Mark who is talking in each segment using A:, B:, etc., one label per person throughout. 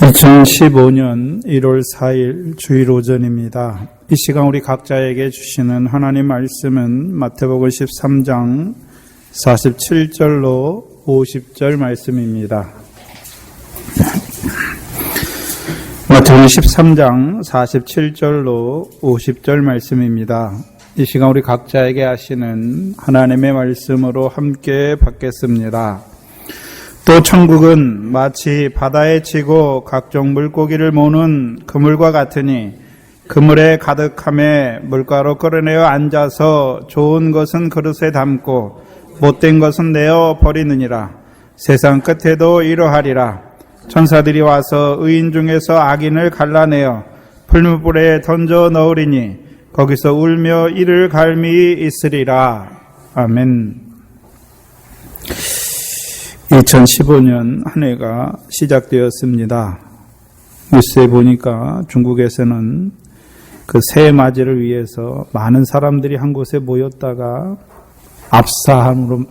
A: 2015년 1월 4일 주일 오전입니다. 이 시간 우리 각자에게 주시는 하나님 말씀은 마태복음 13장 47절로 50절 말씀입니다. 마태복음 13장 47절로 50절 말씀입니다. 이 시간 우리 각자에게 하시는 하나님의 말씀으로 함께 받겠습니다. 또 천국은 마치 바다에 치고 각종 물고기를 모는 그물과 같으니 그물에 가득함에 물가로 끌어내어 앉아서 좋은 것은 그릇에 담고 못된 것은 내어 버리느니라. 세상 끝에도 이러하리라. 천사들이 와서 의인 중에서 악인을 갈라내어 풀무불에 던져 넣으리니 거기서 울며 이를 갈미 있으리라. 아멘. 2015년 한 해가 시작되었습니다. 뉴스에 보니까 중국에서는 그 새해 맞이를 위해서 많은 사람들이 한 곳에 모였다가 압사함으로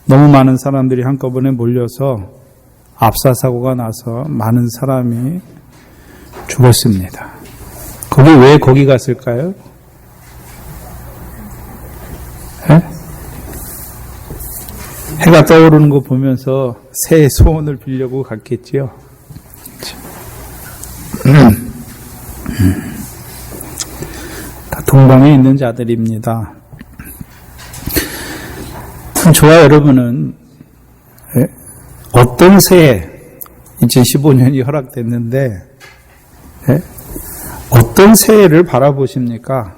A: 너무 많은 사람들이 한꺼번에 몰려서 압사 사고가 나서 많은 사람이 죽었습니다. 왜 거기 갔을까요? 해가 떠오르는 거 보면서 새해 소원을 빌려고 갔겠지요. 다 동방에 있는 자들입니다. 저와 여러분은 어떤 새해 2015년이 허락됐는데 어떤 새해를 바라보십니까?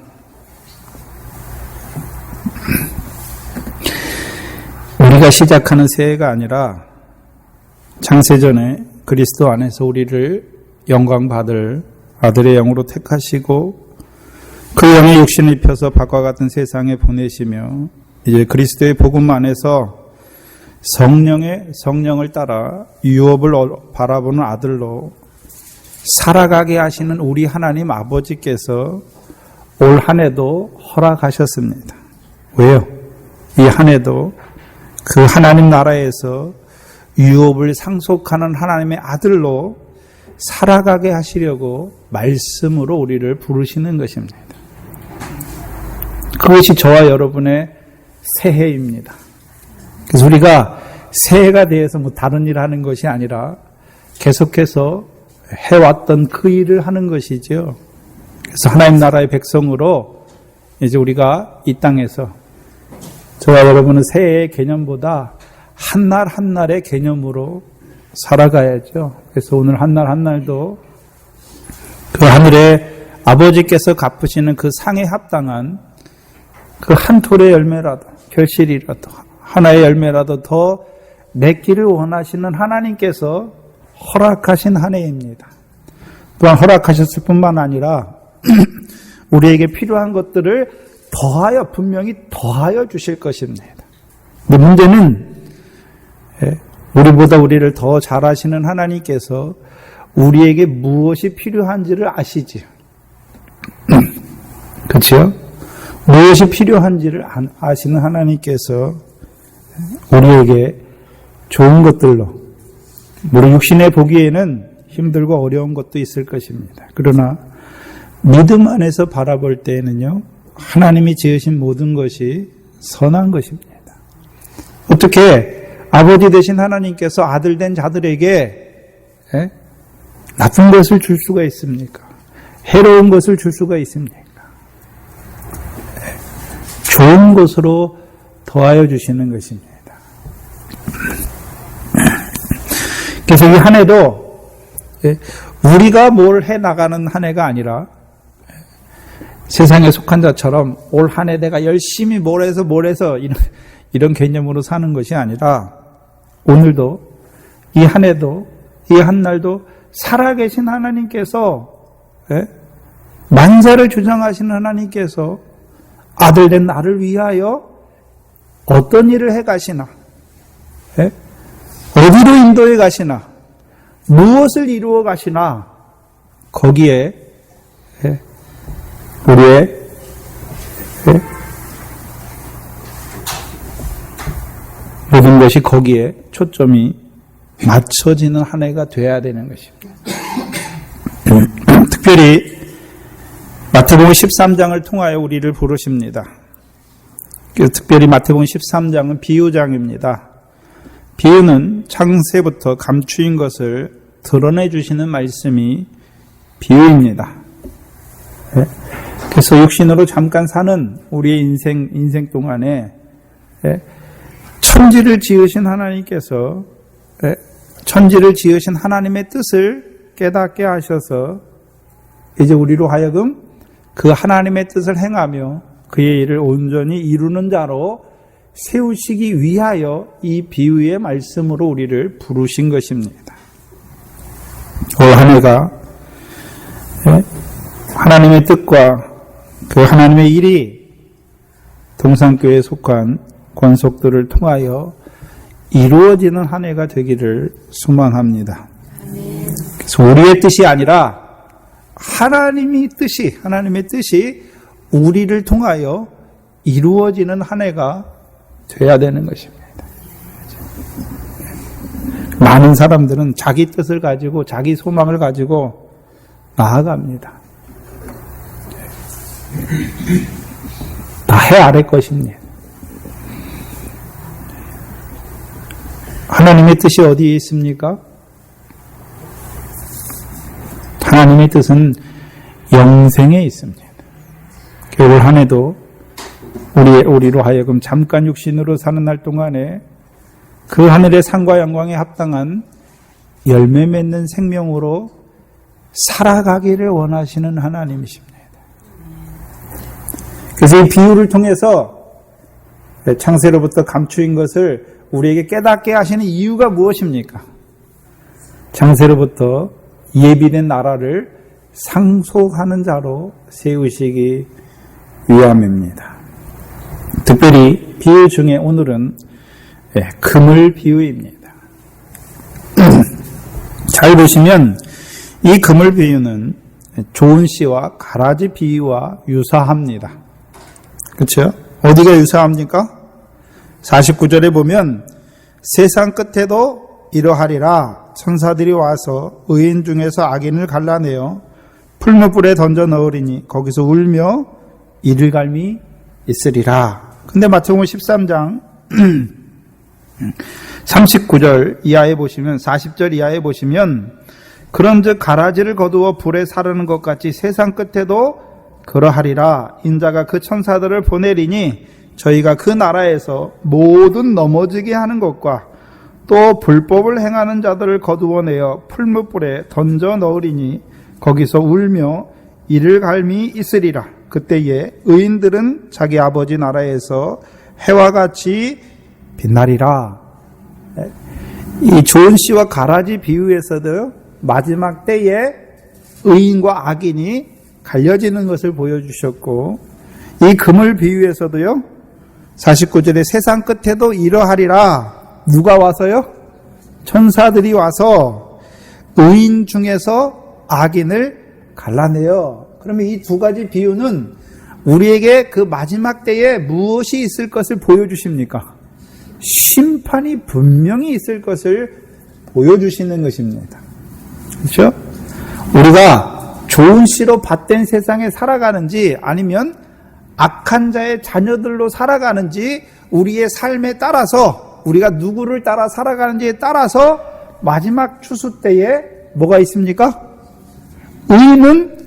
A: 우리가 시작하는 새해가 아니라 창세전에 그리스도 안에서 우리를 영광받을 아들의 영으로 택하시고 그 영의 육신을 입혀서 밖과 같은 세상에 보내시며 이제 그리스도의 복음 안에서 성령을 따라 유업을 바라보는 아들로 살아가게 하시는 우리 하나님 아버지께서 올 한 해도 허락하셨습니다. 왜요? 이 한 해도 그 하나님 나라에서 유업을 상속하는 하나님의 아들로 살아가게 하시려고 말씀으로 우리를 부르시는 것입니다. 그것이 저와 여러분의 새해입니다. 그래서 우리가 새해가 대해서 다른 일을 하는 것이 아니라 계속해서 해왔던 그 일을 하는 것이죠. 그래서 하나님 나라의 백성으로 이제 우리가 이 땅에서 저와 여러분은 새해의 개념보다 한 날 한 날의 개념으로 살아가야죠. 그래서 오늘 한 날 한 날도 그 하늘에 아버지께서 갚으시는 그 상에 합당한 그 한 톨의 열매라도 결실이라도 하나의 열매라도 더 맺기를 원하시는 하나님께서 허락하신 한 해입니다. 또한 허락하셨을 뿐만 아니라 우리에게 필요한 것들을 분명히 더하여 주실 것입니다. 근데 문제는 우리보다 우리를 더 잘 아시는 하나님께서 우리에게 무엇이 필요한지를 아시지요. 그렇죠? 무엇이 필요한지를 아시는 하나님께서 우리에게 좋은 것들로 우리 육신에 보기에는 힘들고 어려운 것도 있을 것입니다. 그러나 믿음 안에서 바라볼 때에는요, 하나님이 지으신 모든 것이 선한 것입니다. 어떻게 아버지 되신 하나님께서 아들 된 자들에게 나쁜 것을 줄 수가 있습니까? 해로운 것을 줄 수가 있습니까? 좋은 것으로 더하여 주시는 것입니다. 그래서 이 한 해도 우리가 뭘 해나가는 한 해가 아니라 세상에 속한 자처럼 올 한 해 내가 열심히 뭘 해서 이런 개념으로 사는 것이 아니라 오늘도 이 한 해도 이 한 날도 살아계신 하나님께서 만사를 주장하시는 하나님께서 아들된 나를 위하여 어떤 일을 해 가시나 어디로 인도해 가시나 무엇을 이루어 가시나 거기에 우리의 모든 것이 거기에 초점이 맞춰지는 한 해가 돼야 되는 것입니다. 특별히 마태복음 13장을 통하여 우리를 부르십니다. 특별히 마태복음 13장은 비유장입니다. 비유는 창세부터 감추인 것을 드러내 주시는 말씀이 비유입니다. 그래서 육신으로 잠깐 사는 우리의 인생 동안에 천지를 지으신 하나님께서 천지를 지으신 하나님의 뜻을 깨닫게 하셔서 이제 우리로 하여금 그 하나님의 뜻을 행하며 그의 일을 온전히 이루는 자로 세우시기 위하여 이 비유의 말씀으로 우리를 부르신 것입니다. 올 한 해가 하나님의 뜻과 그 하나님의 일이 동산교회에 속한 권속들을 통하여 이루어지는 한 해가 되기를 소망합니다. 그래서 우리의 뜻이 아니라 하나님의 뜻이 우리를 통하여 이루어지는 한 해가 돼야 되는 것입니다. 많은 사람들은 자기 뜻을 가지고 자기 소망을 가지고 나아갑니다. 다 해 아래 것입니다. 하나님의 뜻이 어디에 있습니까? 하나님의 뜻은 영생에 있습니다. 올 한 해도 우리로 하여금 잠깐 육신으로 사는 날 동안에 그 하늘의 상과 영광에 합당한 열매 맺는 생명으로 살아가기를 원하시는 하나님이십니다. 그래서 이 비유를 통해서 창세로부터 감추인 것을 우리에게 깨닫게 하시는 이유가 무엇입니까? 창세로부터 예비된 나라를 상속하는 자로 세우시기 위함입니다. 특별히 비유 중에 오늘은 그물 비유입니다. 잘 보시면 이 그물 비유는 좋은 씨와 가라지 비유와 유사합니다. 그렇죠? 어디가 유사합니까? 49절에 보면 세상 끝에도 이러하리라. 천사들이 와서 의인 중에서 악인을 갈라내어 풀무불에 던져 넣으리니 거기서 울며 이를 갈미 있으리라. 근데 마태복음 13장 39절 이하에 보시면 40절 이하에 보시면 그런즉 가라지를 거두어 불에 사르는 것 같이 세상 끝에도 그러하리라. 인자가 그 천사들을 보내리니 저희가 그 나라에서 모든 넘어지게 하는 것과 또 불법을 행하는 자들을 거두어내어 풀무불에 던져 넣으리니 거기서 울며 이를 갈미 있으리라. 그때에 의인들은 자기 아버지 나라에서 해와 같이 빛나리라. 이 좋은 씨와 가라지 비유에서도 마지막 때에 의인과 악인이 갈려지는 것을 보여주셨고, 이 그물 비유에서도요 49절에 세상 끝에도 이러하리라. 누가 와서요? 천사들이 와서 의인 중에서 악인을 갈라내요. 그러면 이 두 가지 비유는 우리에게 그 마지막 때에 무엇이 있을 것을 보여주십니까? 심판이 분명히 있을 것을 보여주시는 것입니다. 그렇죠? 우리가 좋은 씨로 밭된 세상에 살아가는지 아니면 악한 자의 자녀들로 살아가는지 우리의 삶에 따라서 우리가 누구를 따라 살아가는지에 따라서 마지막 추수 때에 뭐가 있습니까? 의인은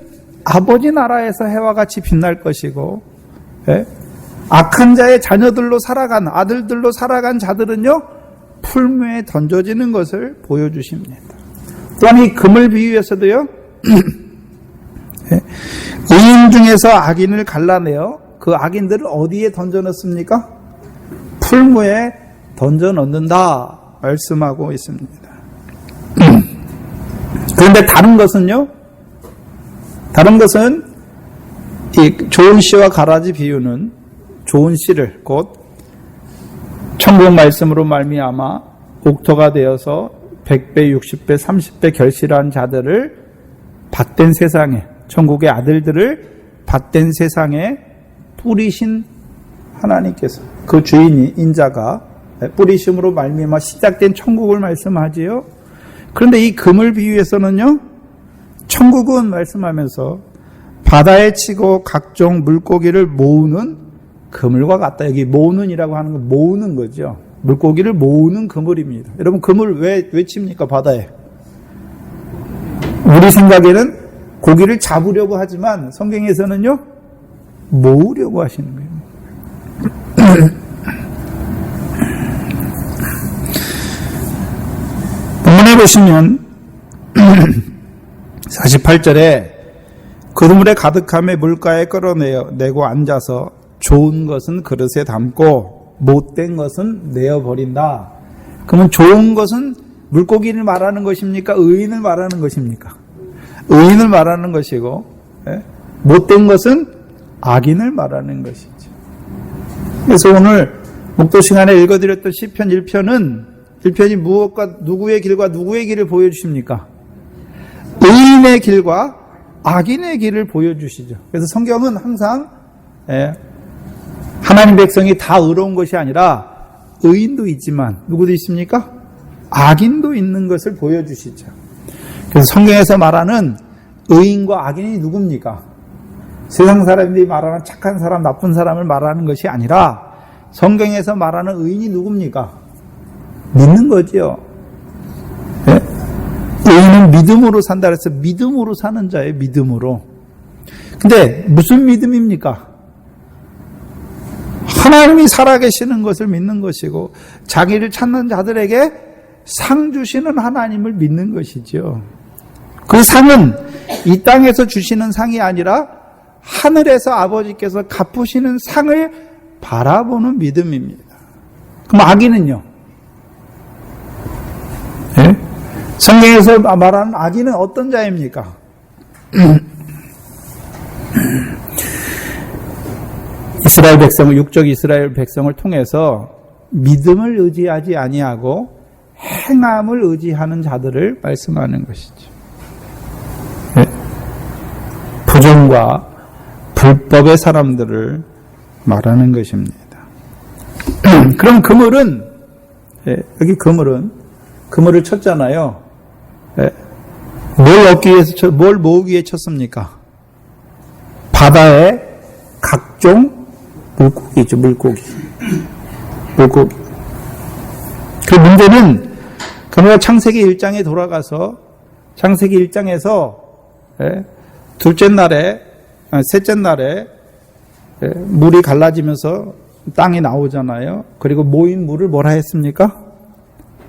A: 아버지 나라에서 해와 같이 빛날 것이고, 악한 자의 자녀들로 살아간 아들들로 살아간 자들은요 풀무에 던져지는 것을 보여주십니다. 또한 이 그물 비유에서도요 의인 중에서 악인을 갈라내어 그 악인들을 어디에 던져 넣습니까? 풀무에 던져 넣는다 말씀하고 있습니다. 그런데 다른 것은요, 다른 것은 이 좋은 씨와 가라지 비유는 좋은 씨를 곧 천국 말씀으로 말미암아 옥토가 되어서 100배, 60배, 30배 결실한 자들을 밭된 세상에, 천국의 아들들을 밭된 세상에 뿌리신 하나님께서, 그 주인이 인자가 뿌리심으로 말미암아 시작된 천국을 말씀하지요. 그런데 이 그물 비유에서는요 천국은 말씀하면서 바다에 치고 각종 물고기를 모으는 그물과 같다. 여기 모으는이라고 하는 건 모으는 거죠. 물고기를 모으는 그물입니다. 여러분, 그물 왜 칩니까? 바다에. 우리 생각에는 고기를 잡으려고 하지만 성경에서는요, 모으려고 하시는 거예요. 본문에 보시면 48절에 그물에 가득함에 물가에 끌어내고 앉아서 좋은 것은 그릇에 담고 못된 것은 내어버린다. 그러면 좋은 것은 물고기를 말하는 것입니까? 의인을 말하는 것입니까? 의인을 말하는 것이고, 못된 것은 악인을 말하는 것이죠. 그래서 오늘 목도 시간에 읽어드렸던 시편 1편이 무엇과 누구의 길과 누구의 길을 보여주십니까? 의인의 길과 악인의 길을 보여주시죠. 그래서 성경은 항상 하나님 백성이 다 의로운 것이 아니라 의인도 있지만 누구도 있습니까? 악인도 있는 것을 보여주시죠. 그래서 성경에서 말하는 의인과 악인이 누굽니까? 세상 사람들이 말하는 착한 사람, 나쁜 사람을 말하는 것이 아니라 성경에서 말하는 의인이 누굽니까? 믿는 거죠. 네? 의인은 믿음으로 산다 그래서 믿음으로 사는 자예요. 믿음으로. 근데 무슨 믿음입니까? 하나님이 살아계시는 것을 믿는 것이고 자기를 찾는 자들에게 상 주시는 하나님을 믿는 것이죠. 그 상은 이 땅에서 주시는 상이 아니라 하늘에서 아버지께서 갚으시는 상을 바라보는 믿음입니다. 그럼 악인은요? 네? 성경에서 말하는 악인은 어떤 자입니까? 이스라엘 백성을, 육적 이스라엘 백성을 통해서 믿음을 의지하지 아니하고 행함을 의지하는 자들을 말씀하는 것이죠. 네? 부정과 불법의 사람들을 말하는 것입니다. 그럼 그물은, 여기 그물을 쳤잖아요. 뭘 얻기 위해서, 뭘 모으기 위해 쳤습니까? 바다에 각종 물고기죠, 물고기. 그 문제는 그러나 창세기 1장에 돌아가서 창세기 1장에서 셋째 날에 물이 갈라지면서 땅이 나오잖아요. 그리고 모인 물을 뭐라 했습니까?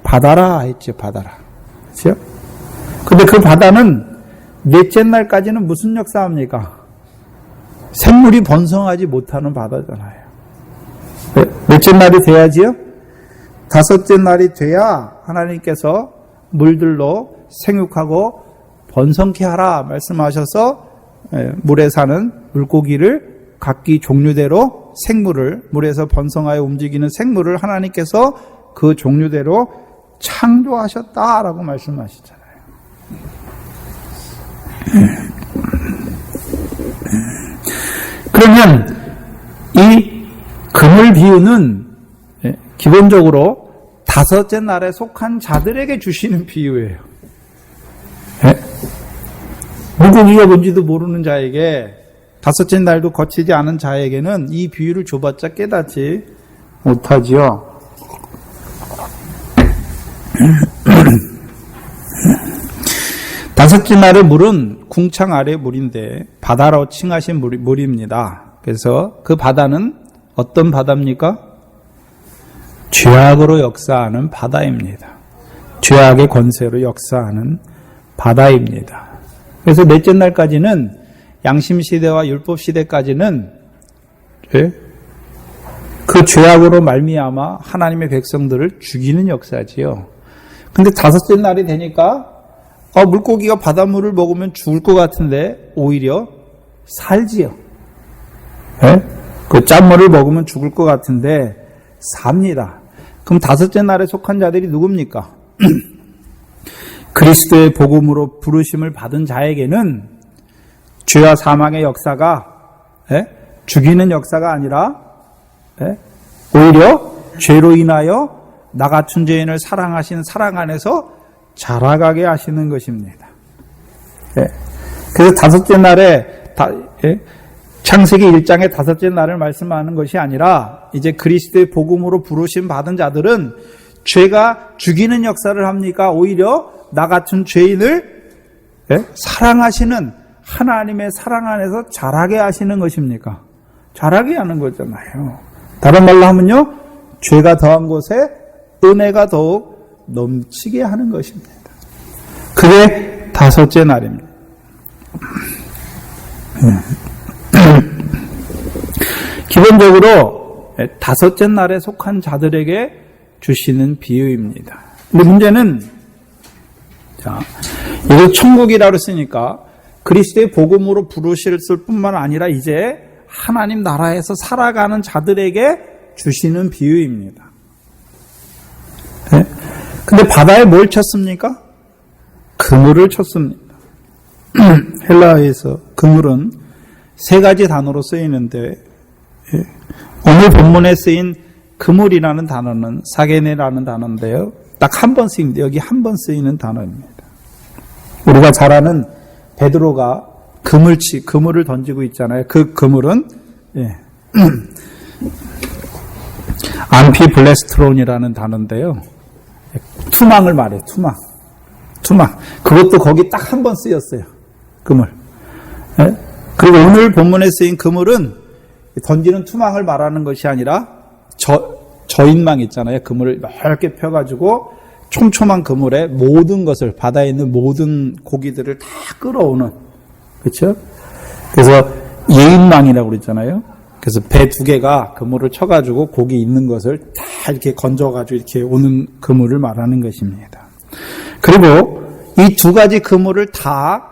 A: 바다라 했죠, 바다라. 그렇죠? 근데 그 바다는 넷째 날까지는 무슨 역사합니까? 생물이 번성하지 못하는 바다잖아요. 넷째 날이 돼야지요? 다섯째 날이 돼야 하나님께서 물들로 생육하고 번성케 하라 말씀하셔서 물에 사는 물고기를 각기 종류대로 생물을, 물에서 번성하여 움직이는 생물을 하나님께서 그 종류대로 창조하셨다라고 말씀하시잖아요. 그러면 이 그물 비유는 기본적으로 다섯째 날에 속한 자들에게 주시는 비유예요. 물고기가 뭔지도 모르는 자에게, 다섯째 날도 거치지 않은 자에게는 이 비유를 줘봤자 깨닫지 못하지요. 다섯째 날의 물은 궁창 아래 물인데 바다로 칭하신 물입니다. 그래서 그 바다는 어떤 바다입니까? 죄악으로 역사하는 바다입니다. 죄악의 권세로 역사하는 바다입니다. 그래서 넷째 날까지는 양심시대와 율법시대까지는 그 죄악으로 말미암아 하나님의 백성들을 죽이는 역사지요. 근데 다섯째 날이 되니까 물고기가 바닷물을 먹으면 죽을 것 같은데 오히려 살지요. 그 짠물을 먹으면 죽을 것 같은데 삽니다. 그럼 다섯째 날에 속한 자들이 누굽니까? 그리스도의 복음으로 부르심을 받은 자에게는 죄와 사망의 역사가 죽이는 역사가 아니라 오히려 죄로 인하여 나 같은 죄인을 사랑하시는 사랑 안에서 자라가게 하시는 것입니다. 그래서 다섯째 날에 창세기 1장의 다섯째 날을 말씀하는 것이 아니라 이제 그리스도의 복음으로 부르심 받은 자들은 죄가 죽이는 역사를 합니까? 오히려 나 같은 죄인을 사랑하시는 하나님의 사랑 안에서 자라게 하시는 것입니까? 자라게 하는 거잖아요. 다른 말로 하면요, 죄가 더한 곳에 은혜가 더욱 넘치게 하는 것입니다. 그게 다섯째 날입니다. 기본적으로 다섯째 날에 속한 자들에게 주시는 비유입니다. 근데 문제는, 이거 천국이라고 쓰니까 그리스도의 복음으로 부르실 뿐만 아니라 이제 하나님 나라에서 살아가는 자들에게 주시는 비유입니다. 근데 바다에 뭘 쳤습니까? 그물을 쳤습니다. 헬라어에서 그물은 세 가지 단어로 쓰이는데, 오늘 본문에 쓰인 그물이라는 단어는 사게네라는 단어인데요. 딱 한 번 쓰입니다. 여기 한 번 쓰이는 단어입니다. 우리가 잘 아는 베드로가 그물을 던지고 있잖아요. 그 그물은 암피블레스트론이라는 단어인데요. 투망을 말해요. 투망. 그것도 거기 딱 한 번 쓰였어요. 그물. 그리고 오늘 본문에 쓰인 그물은 던지는 투망을 말하는 것이 아니라 저인망 있잖아요. 그물을 넓게 펴가지고 촘촘한 그물에 모든 것을, 바다에 있는 모든 고기들을 다 끌어오는, 그렇죠? 그래서 예인망이라고 그랬잖아요. 그래서 배 두 개가 그물을 쳐가지고 고기 있는 것을 다 이렇게 건져가지고 이렇게 오는 그물을 말하는 것입니다. 그리고 이 두 가지 그물을 다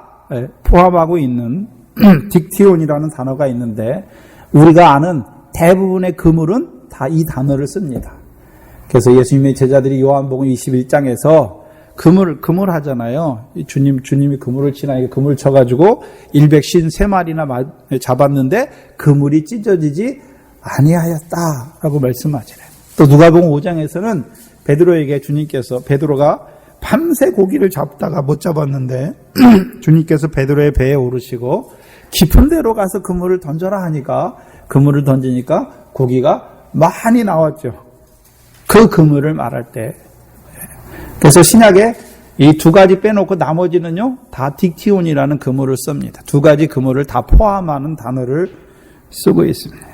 A: 포함하고 있는 딕티온이라는 단어가 있는데, 우리가 아는 대부분의 그물은 다 이 단어를 씁니다. 그래서 예수님의 제자들이 요한복음 21장에서 그물 하잖아요. 주님이 그물을 치나, 그물 쳐가지고 153마리나 잡았는데 그물이 찢어지지 아니하였다라고 말씀하시네요. 또 누가복음 5장에서는 베드로에게 베드로가 밤새 고기를 잡다가 못 잡았는데 주님께서 베드로의 배에 오르시고 깊은 데로 가서 그물을 던져라 하니까 그물을 던지니까 고기가 많이 나왔죠. 그 그물을 말할 때. 그래서 신약에 이 두 가지 빼놓고 나머지는요, 다 딕티온이라는 그물을 씁니다. 두 가지 그물을 다 포함하는 단어를 쓰고 있습니다.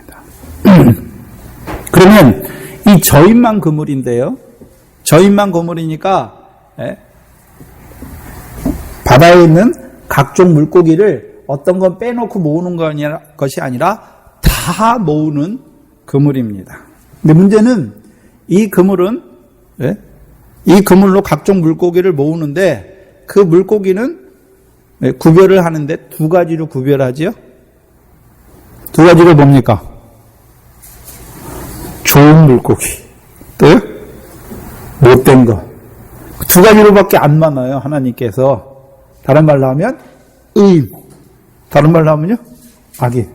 A: 그러면 이 저인망 그물인데요. 저인망 그물이니까 바다에 있는 각종 물고기를 어떤 건 빼놓고 모으는 것이 아니라 다 모으는 그물입니다. 근데 문제는 이 그물은 이 그물로 각종 물고기를 모으는데 그 물고기는 구별을 하는데 두 가지로 구별하지요. 두 가지가 뭡니까? 좋은 물고기, 또요? 못된 거. 두 가지로밖에 안 많아요, 하나님께서. 다른 말로 하면 의인, 다른 말로 하면요, 악인.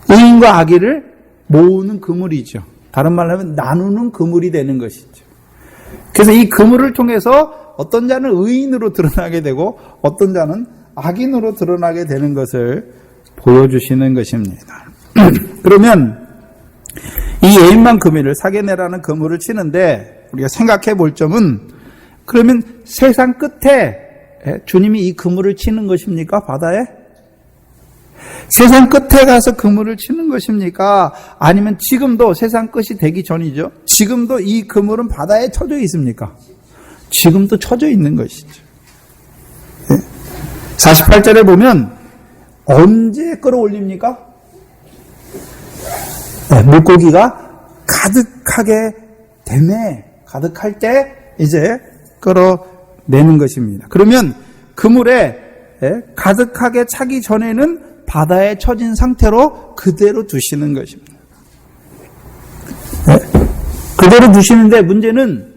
A: 의인과 악인을 모으는 그물이죠. 다른 말로 하면 나누는 그물이 되는 것이죠. 그래서 이 그물을 통해서 어떤 자는 의인으로 드러나게 되고 어떤 자는 악인으로 드러나게 되는 것을 보여주시는 것입니다. 그러면 이 예인망 그물을, 사게네라는 그물을 치는데 우리가 생각해 볼 점은, 그러면 세상 끝에 주님이 이 그물을 치는 것입니까? 바다에? 세상 끝에 가서 그물을 치는 것입니까? 아니면 지금도, 세상 끝이 되기 전이죠, 지금도 이 그물은 바다에 쳐져 있습니까? 지금도 쳐져 있는 것이죠. 48절에 보면 언제 끌어올립니까? 물고기가 가득하게 가득할 때 이제 끌어내는 것입니다. 그러면 그물에 가득하게 차기 전에는 바다에 처진 상태로 그대로 두시는 것입니다. 그대로 두시는데 문제는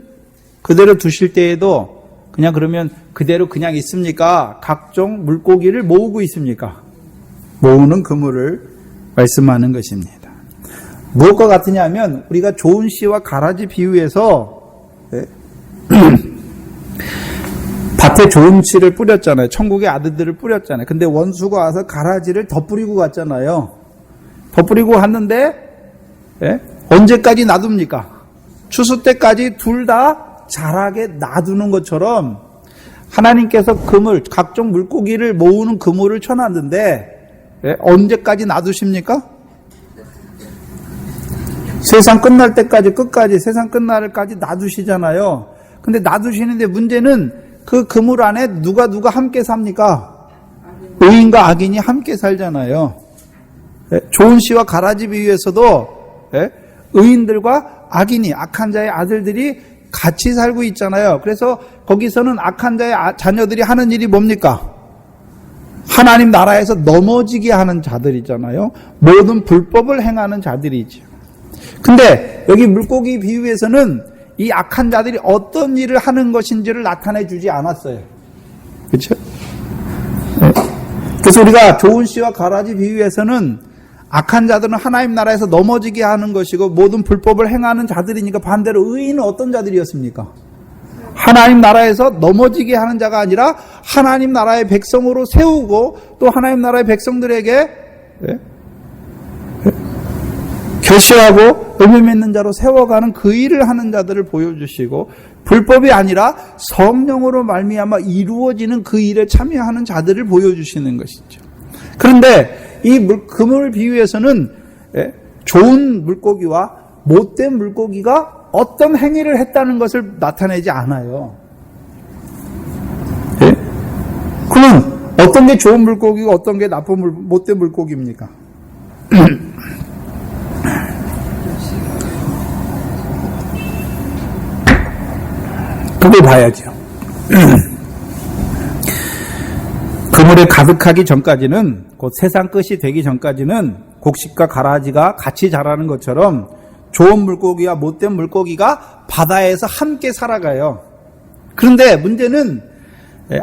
A: 그대로 두실 때에도 그러면 그대로 그냥 있습니까? 각종 물고기를 모으고 있습니까? 모으는 그물을 말씀하는 것입니다. 무엇과 같으냐 하면 우리가 좋은 씨와 가라지 비유에서 밭에 좋은 씨를 뿌렸잖아요. 천국의 아들들을 뿌렸잖아요. 근데 원수가 와서 가라지를 더 뿌리고 갔잖아요. 더 뿌리고 갔는데 예? 언제까지 놔둡니까? 추수 때까지 둘 다 자라게 놔두는 것처럼 하나님께서 그물, 각종 물고기를 모으는 그물을 쳐놨는데 예? 언제까지 놔두십니까? 세상 끝날 때까지 끝까지 세상 끝날 때까지 놔두시잖아요. 근데 놔두시는데 문제는 그 그물 안에 누가 함께 삽니까? 의인과 악인이 함께 살잖아요. 예? 좋은 씨와 가라지 비유에서도 예? 의인들과 악인이 악한 자의 아들들이 같이 살고 있잖아요. 그래서 거기서는 악한 자의 자녀들이 하는 일이 뭡니까? 하나님 나라에서 넘어지게 하는 자들이잖아요. 모든 불법을 행하는 자들이죠. 근데 여기 물고기 비유에서는 이 악한 자들이 어떤 일을 하는 것인지를 나타내 주지 않았어요. 그렇죠? 그래서 우리가 좋은 씨와 가라지 비유에서는 악한 자들은 하나님 나라에서 넘어지게 하는 것이고 모든 불법을 행하는 자들이니까 반대로 의인은 어떤 자들이었습니까? 하나님 나라에서 넘어지게 하는 자가 아니라 하나님 나라의 백성으로 세우고 또 하나님 나라의 백성들에게 결실하고 열매 맺는 자로 세워가는 그 일을 하는 자들을 보여주시고 불법이 아니라 성령으로 말미암아 이루어지는 그 일에 참여하는 자들을 보여주시는 것이죠. 그런데 이 그물 비유에서는 좋은 물고기와 못된 물고기가 어떤 행위를 했다는 것을 나타내지 않아요. 그럼 어떤 게 좋은 물고기고 어떤 게 못된 물고기입니까? 그걸 봐야죠. 그물에 가득하기 전까지는 곧 세상 끝이 되기 전까지는 곡식과 가라지가 같이 자라는 것처럼 좋은 물고기와 못된 물고기가 바다에서 함께 살아가요. 그런데 문제는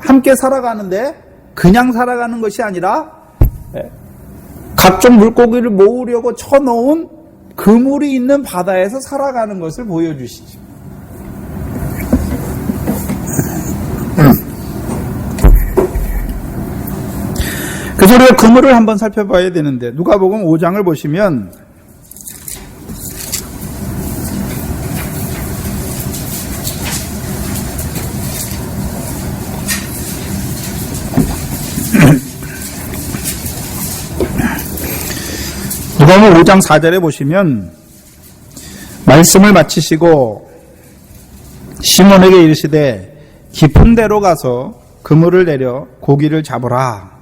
A: 함께 살아가는데 그냥 살아가는 것이 아니라 각종 물고기를 모으려고 쳐놓은 그물이 있는 바다에서 살아가는 것을 보여주시죠. 그래서 우리가 그물을 한번 살펴봐야 되는데 누가복음 5장을 보시면 누가복음 5장 4절에 보시면 말씀을 마치시고 시몬에게 이르시되 깊은 데로 가서 그물을 내려 고기를 잡으라.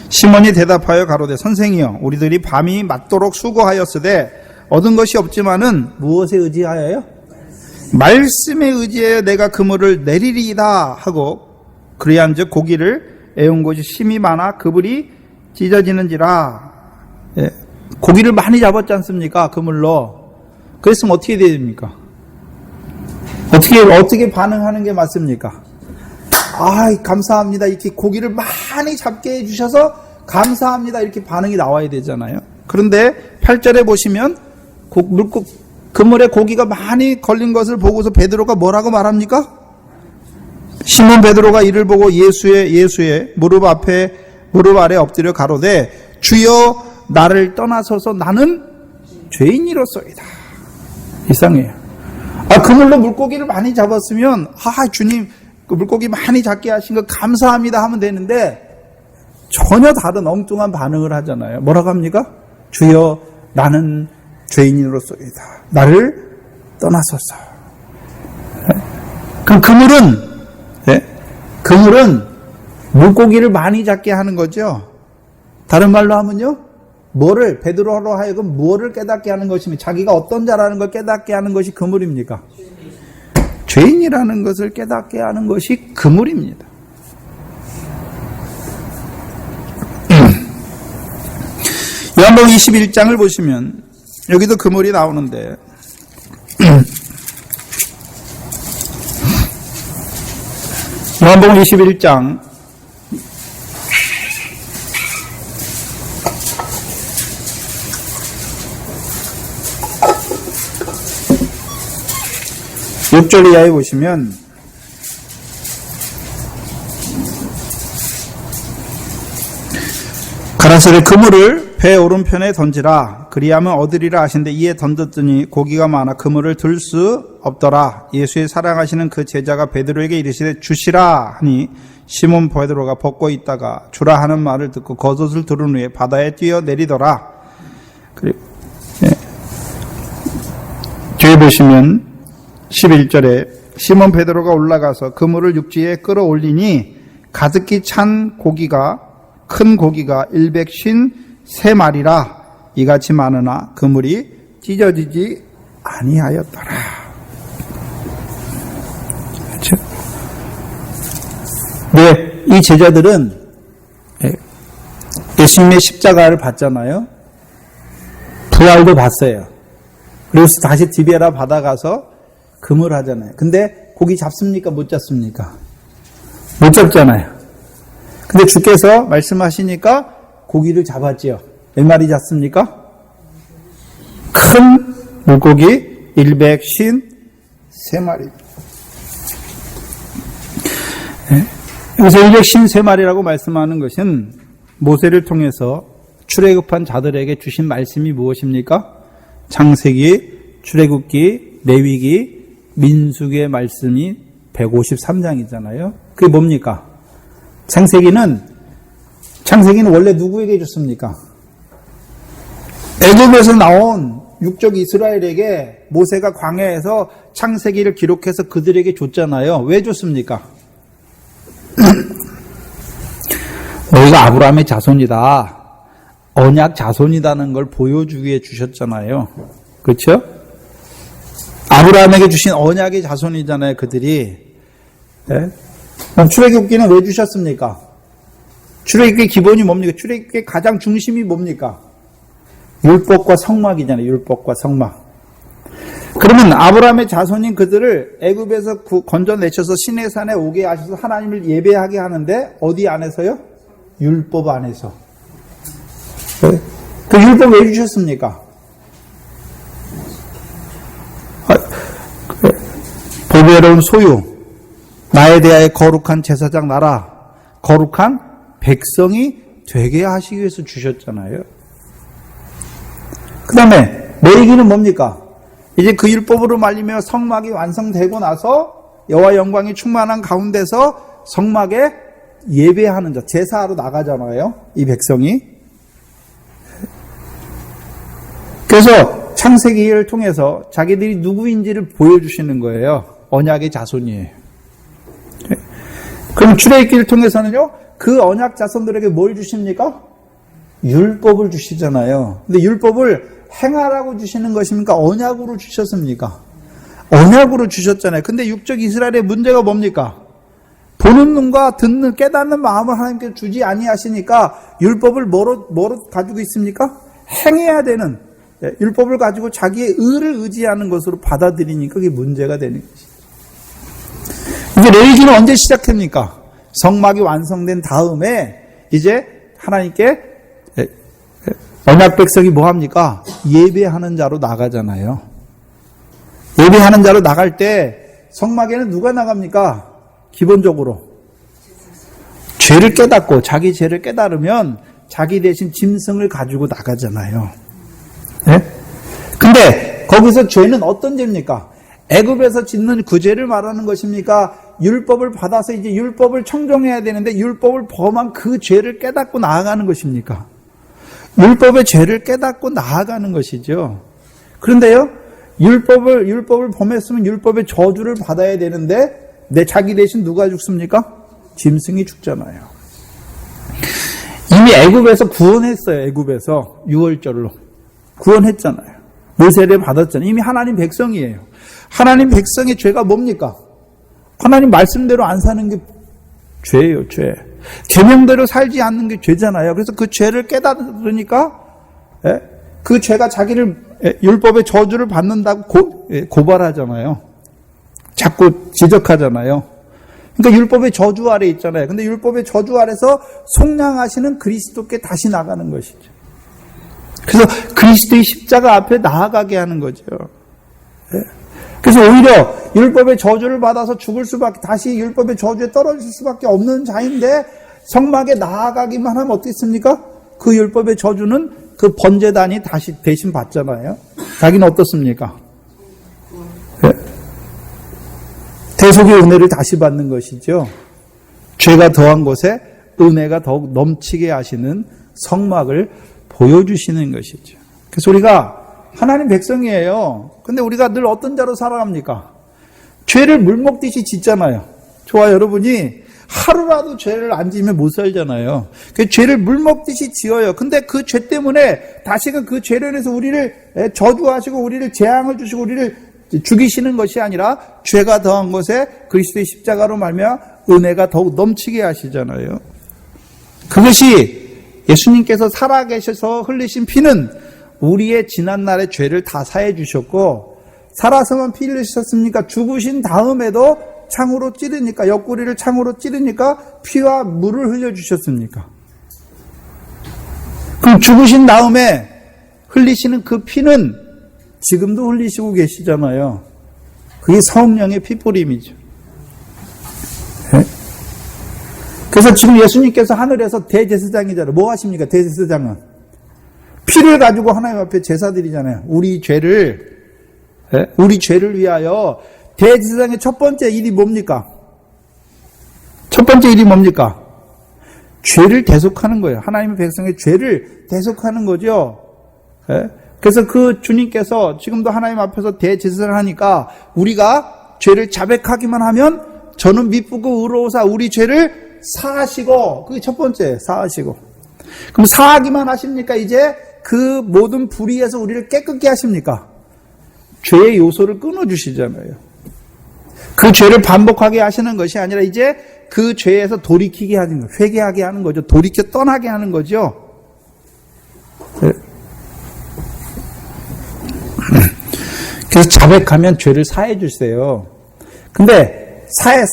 A: 시몬이 대답하여 가로되 선생이여 우리들이 밤이 맞도록 수고하였으되 얻은 것이 없지만은 무엇에 의지하여요? 말씀에 의지하여 내가 그물을 내리리이다 하고 그리한즉 고기를 애운 곳이 심이 많아 그물이 찢어지는지라. 고기를 많이 잡았지 않습니까? 그물로. 그랬으면 어떻게 돼야 됩니까? 어떻게 반응하는 게 맞습니까? 감사합니다. 이렇게 고기를 많이 잡게 해주셔서 감사합니다. 이렇게 반응이 나와야 되잖아요. 그런데 8절에 보시면 그물에 고기가 많이 걸린 것을 보고서 베드로가 뭐라고 말합니까? 시몬 베드로가 이를 보고 예수의 무릎 아래 엎드려 가로되 주여 나를 떠나소서 나는 죄인이로소이다. 이상해요. 그물로 물고기를 많이 잡았으면 주님 그 물고기 많이 잡게 하신 거 감사합니다 하면 되는데 전혀 다른 엉뚱한 반응을 하잖아요. 뭐라고 합니까? 주여 나는 죄인으로서이다. 나를 떠나소서. 그럼 그물은 물고기를 많이 잡게 하는 거죠. 다른 말로 하면요. 베드로로 하여금 뭐를 깨닫게 하는 것이며 자기가 어떤 자라는 걸 깨닫게 하는 것이 그물입니까? 죄인이라는 것을 깨닫게 하는 것이 그물입니다. 요한복음 21장을 보시면 여기도 그물이 나오는데 요한복음 21장 6절 이하에 보시면
B: 가라사대 그물을 배 오른편에 던지라. 그리하면 얻으리라 하신데 이에 던졌더니 고기가 많아 그물을 들 수 없더라. 예수의 사랑하시는 그 제자가 베드로에게 이르시되 주시라 하니 시몬 베드로가 벗고 있다가 주라 하는 말을 듣고 겉옷을 두른 후에 바다에 뛰어내리더라. 그리고 뒤에 보시면 11절에 시몬 베드로가 올라가서 그물을 육지에 끌어올리니 가득히 찬 고기가 큰 고기가 153마리라. 이같이 많으나 그물이 찢어지지 아니하였더라. 그렇죠? 네, 이 제자들은 예수님의 십자가를 봤잖아요. 부활도 봤어요. 그리고 다시 디베라 바다 가서 그물하잖아요. 근데 고기 잡습니까? 못 잡습니까? 못 잡잖아요. 근데 주께서 말씀하시니까 고기를 잡았지요. 몇 마리 잡습니까? 큰 물고기 153마리. 여기서 153마리라고 말씀하는 것은 모세를 통해서 출애굽한 자들에게 주신 말씀이 무엇입니까? 창세기, 출애굽기, 레위기, 민수기의 말씀이 153장이잖아요. 그게 뭡니까? 창세기는 원래 누구에게 줬습니까? 애굽에서 나온 육적 이스라엘에게 모세가 광야에서 창세기를 기록해서 그들에게 줬잖아요. 왜 줬습니까? 너희가 아브라함의 자손이다. 언약 자손이라는 걸 보여주기 위해 주셨잖아요. 그렇죠? 아브라함에게 주신 언약의 자손이잖아요, 그들이. 네? 그럼 출애굽기는 왜 주셨습니까? 출애굽기의 기본이 뭡니까? 출애굽기의 가장 중심이 뭡니까? 율법과 성막이잖아요. 율법과 성막. 그러면 아브라함의 자손인 그들을 애굽에서 건져내셔서 시내산에 오게 하셔서 하나님을 예배하게 하는데 어디 안에서요? 율법 안에서. 네? 그 율법 왜 주셨습니까? 보배로운 소유, 나에 대하여 거룩한 제사장 나라, 거룩한 백성이 되게 하시기 위해서 주셨잖아요. 그 다음에 레위기는 뭡니까? 이제 그 율법으로 말미암아 성막이 완성되고 나서 여호와 영광이 충만한 가운데서 성막에 예배하는 자, 제사하러 나가잖아요. 이 백성이. 그래서 창세기를 통해서 자기들이 누구인지를 보여주시는 거예요. 언약의 자손이에요. 그럼 출애굽기를 통해서는요, 그 언약 자손들에게 뭘 주십니까? 율법을 주시잖아요. 근데 율법을 행하라고 주시는 것입니까? 언약으로 주셨습니까? 언약으로 주셨잖아요. 근데 육적 이스라엘의 문제가 뭡니까? 보는 눈과 듣는 깨닫는 마음을 하나님께 주지 아니하시니까 율법을 뭐로 가지고 있습니까? 행해야 되는, 율법을 가지고 자기의 의를 의지하는 것으로 받아들이니까 그게 문제가 되는 것이죠. 이제 레위기는 언제 시작됩니까? 성막이 완성된 다음에 이제 하나님께 언약 백성이 뭐 합니까? 예배하는 자로 나가잖아요. 예배하는 자로 나갈 때 성막에는 누가 나갑니까? 기본적으로 죄를 깨닫고 자기 죄를 깨달으면 자기 대신 짐승을 가지고 나가잖아요. 네? 근데 거기서 죄는 어떤 죄입니까? 애굽에서 짓는 그 죄를 말하는 것입니까? 율법을 받아서 이제 율법을 청정해야 되는데 율법을 범한 그 죄를 깨닫고 나아가는 것입니까? 율법의 죄를 깨닫고 나아가는 것이죠. 그런데요, 율법을 범했으면 율법의 저주를 받아야 되는데 내 자기 대신 누가 죽습니까? 짐승이 죽잖아요. 이미 애굽에서 구원했어요. 애굽에서 6월절로 구원했잖아요. 모세를 받았잖아요. 이미 하나님 백성이에요. 하나님 백성의 죄가 뭡니까? 하나님 말씀대로 안 사는 게 죄예요, 죄. 계명대로 살지 않는 게 죄잖아요. 그래서 그 죄를 깨달으니까 그 죄가 자기를 율법의 저주를 받는다고 고발하잖아요. 자꾸 지적하잖아요. 그러니까 율법의 저주 아래 있잖아요. 근데 율법의 저주 아래서 속량하시는 그리스도께 다시 나가는 것이죠. 그래서 그리스도의 십자가 앞에 나아가게 하는 거죠. 그래서 오히려 율법의 저주를 받아서 죽을 수밖에, 다시 율법의 저주에 떨어질 수밖에 없는 자인데 성막에 나아가기만 하면 어떻겠습니까? 그 율법의 저주는 그 번제단이 다시 대신 받잖아요. 자기는 어떻습니까? 네? 대속의 은혜를 다시 받는 것이죠. 죄가 더한 곳에 은혜가 더욱 넘치게 하시는 성막을 보여주시는 것이죠. 그래서 우리가 하나님 백성이에요. 근데 우리가 늘 어떤 자로 살아갑니까? 죄를 물먹듯이 짓잖아요. 저와 여러분이 하루라도 죄를 안 지으면 못 살잖아요. 그 죄를 물먹듯이 지어요. 근데 그 죄 때문에 다시금 그 죄로 인해서 우리를 저주하시고 우리를 재앙을 주시고 우리를 죽이시는 것이 아니라 죄가 더한 것에 그리스도의 십자가로 말미암아 은혜가 더욱 넘치게 하시잖아요. 그것이 예수님께서 살아계셔서 흘리신 피는 우리의 지난날의 죄를 다 사해 주셨고, 살아서만 피 흘리셨습니까? 죽으신 다음에도 창으로 찌르니까, 옆구리를 창으로 찌르니까 피와 물을 흘려주셨습니까? 그럼 죽으신 다음에 흘리시는 그 피는 지금도 흘리시고 계시잖아요. 그게 성령의 피뿌림이죠. 네? 그래서 지금 예수님께서 하늘에서 대제사장이잖아요. 뭐 하십니까? 대제사장은 피를 가지고 하나님 앞에 제사드리잖아요. 우리 죄를 위하여 대제사장의 첫 번째 일이 뭡니까? 첫 번째 일이 뭡니까? 죄를 대속하는 거예요. 하나님의 백성의 죄를 대속하는 거죠. 그래서 그 주님께서 지금도 하나님 앞에서 대제사를 하니까 우리가 죄를 자백하기만 하면 저는 미쁘고 의로우사 우리 죄를 사하시고, 그게 첫 번째, 사하시고. 그럼 사하기만 하십니까? 이제 그 모든 불의에서 우리를 깨끗게 하십니까? 죄의 요소를 끊어주시잖아요. 그 죄를 반복하게 하시는 것이 아니라 이제 그 죄에서 돌이키게 하는 거예요. 회개하게 하는 거죠. 돌이켜 떠나게 하는 거죠. 그래서 자백하면 죄를 사해 주세요. 근데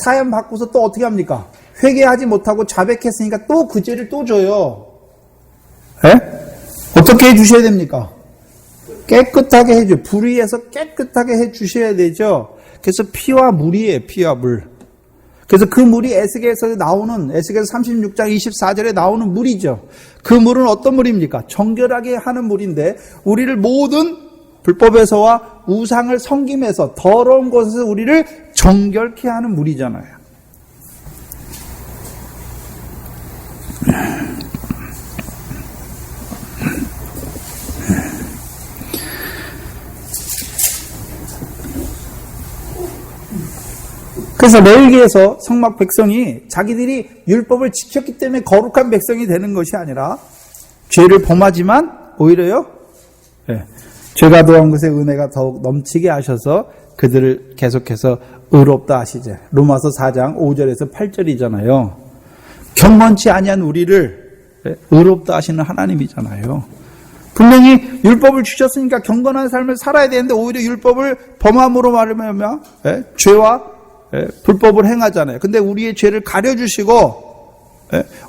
B: 사연 받고서 또 어떻게 합니까? 회개하지 못하고 자백했으니까 또 그 죄를 또 줘요. 어떻게 해 주셔야 됩니까? 깨끗하게 해줘. 불의에서 깨끗하게 해 주셔야 되죠. 그래서 피와 물이에요. 피와 물. 그래서 그 물이 에스겔에서 나오는, 에스겔 36장 24절에 나오는 물이죠. 그 물은 어떤 물입니까? 정결하게 하는 물인데 우리를 모든 불법에서와 우상을 섬김에서 더러운 곳에서 우리를 정결케 하는 물이잖아요. 그래서 레위기에서 성막 백성이 자기들이 율법을 지켰기 때문에 거룩한 백성이 되는 것이 아니라 죄를 범하지만 오히려요, 죄가 더한 것에 은혜가 더욱 넘치게 하셔서 그들을 계속해서 의롭다 하시죠. 로마서 4장 5절에서 8절이잖아요. 경건치 아니한 우리를 의롭다 하시는 하나님이잖아요. 분명히 율법을 주셨으니까 경건한 삶을 살아야 되는데 오히려 율법을 범함으로 말하면 죄와 불법을 행하잖아요. 근데 우리의 죄를 가려주시고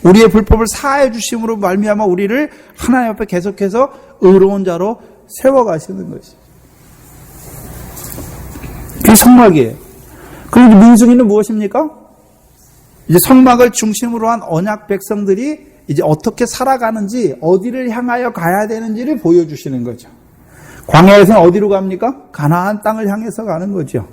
B: 우리의 불법을 사해 주심으로 말미암아 우리를 하나님 앞에 계속해서 의로운 자로 세워가시는 것이. 그게 성막이에요. 그리고 민수기는 무엇입니까? 이제 성막을 중심으로 한 언약 백성들이 이제 어떻게 살아가는지, 어디를 향하여 가야 되는지를 보여주시는 거죠. 광야에서는 어디로 갑니까? 가나안 땅을 향해서 가는 거죠.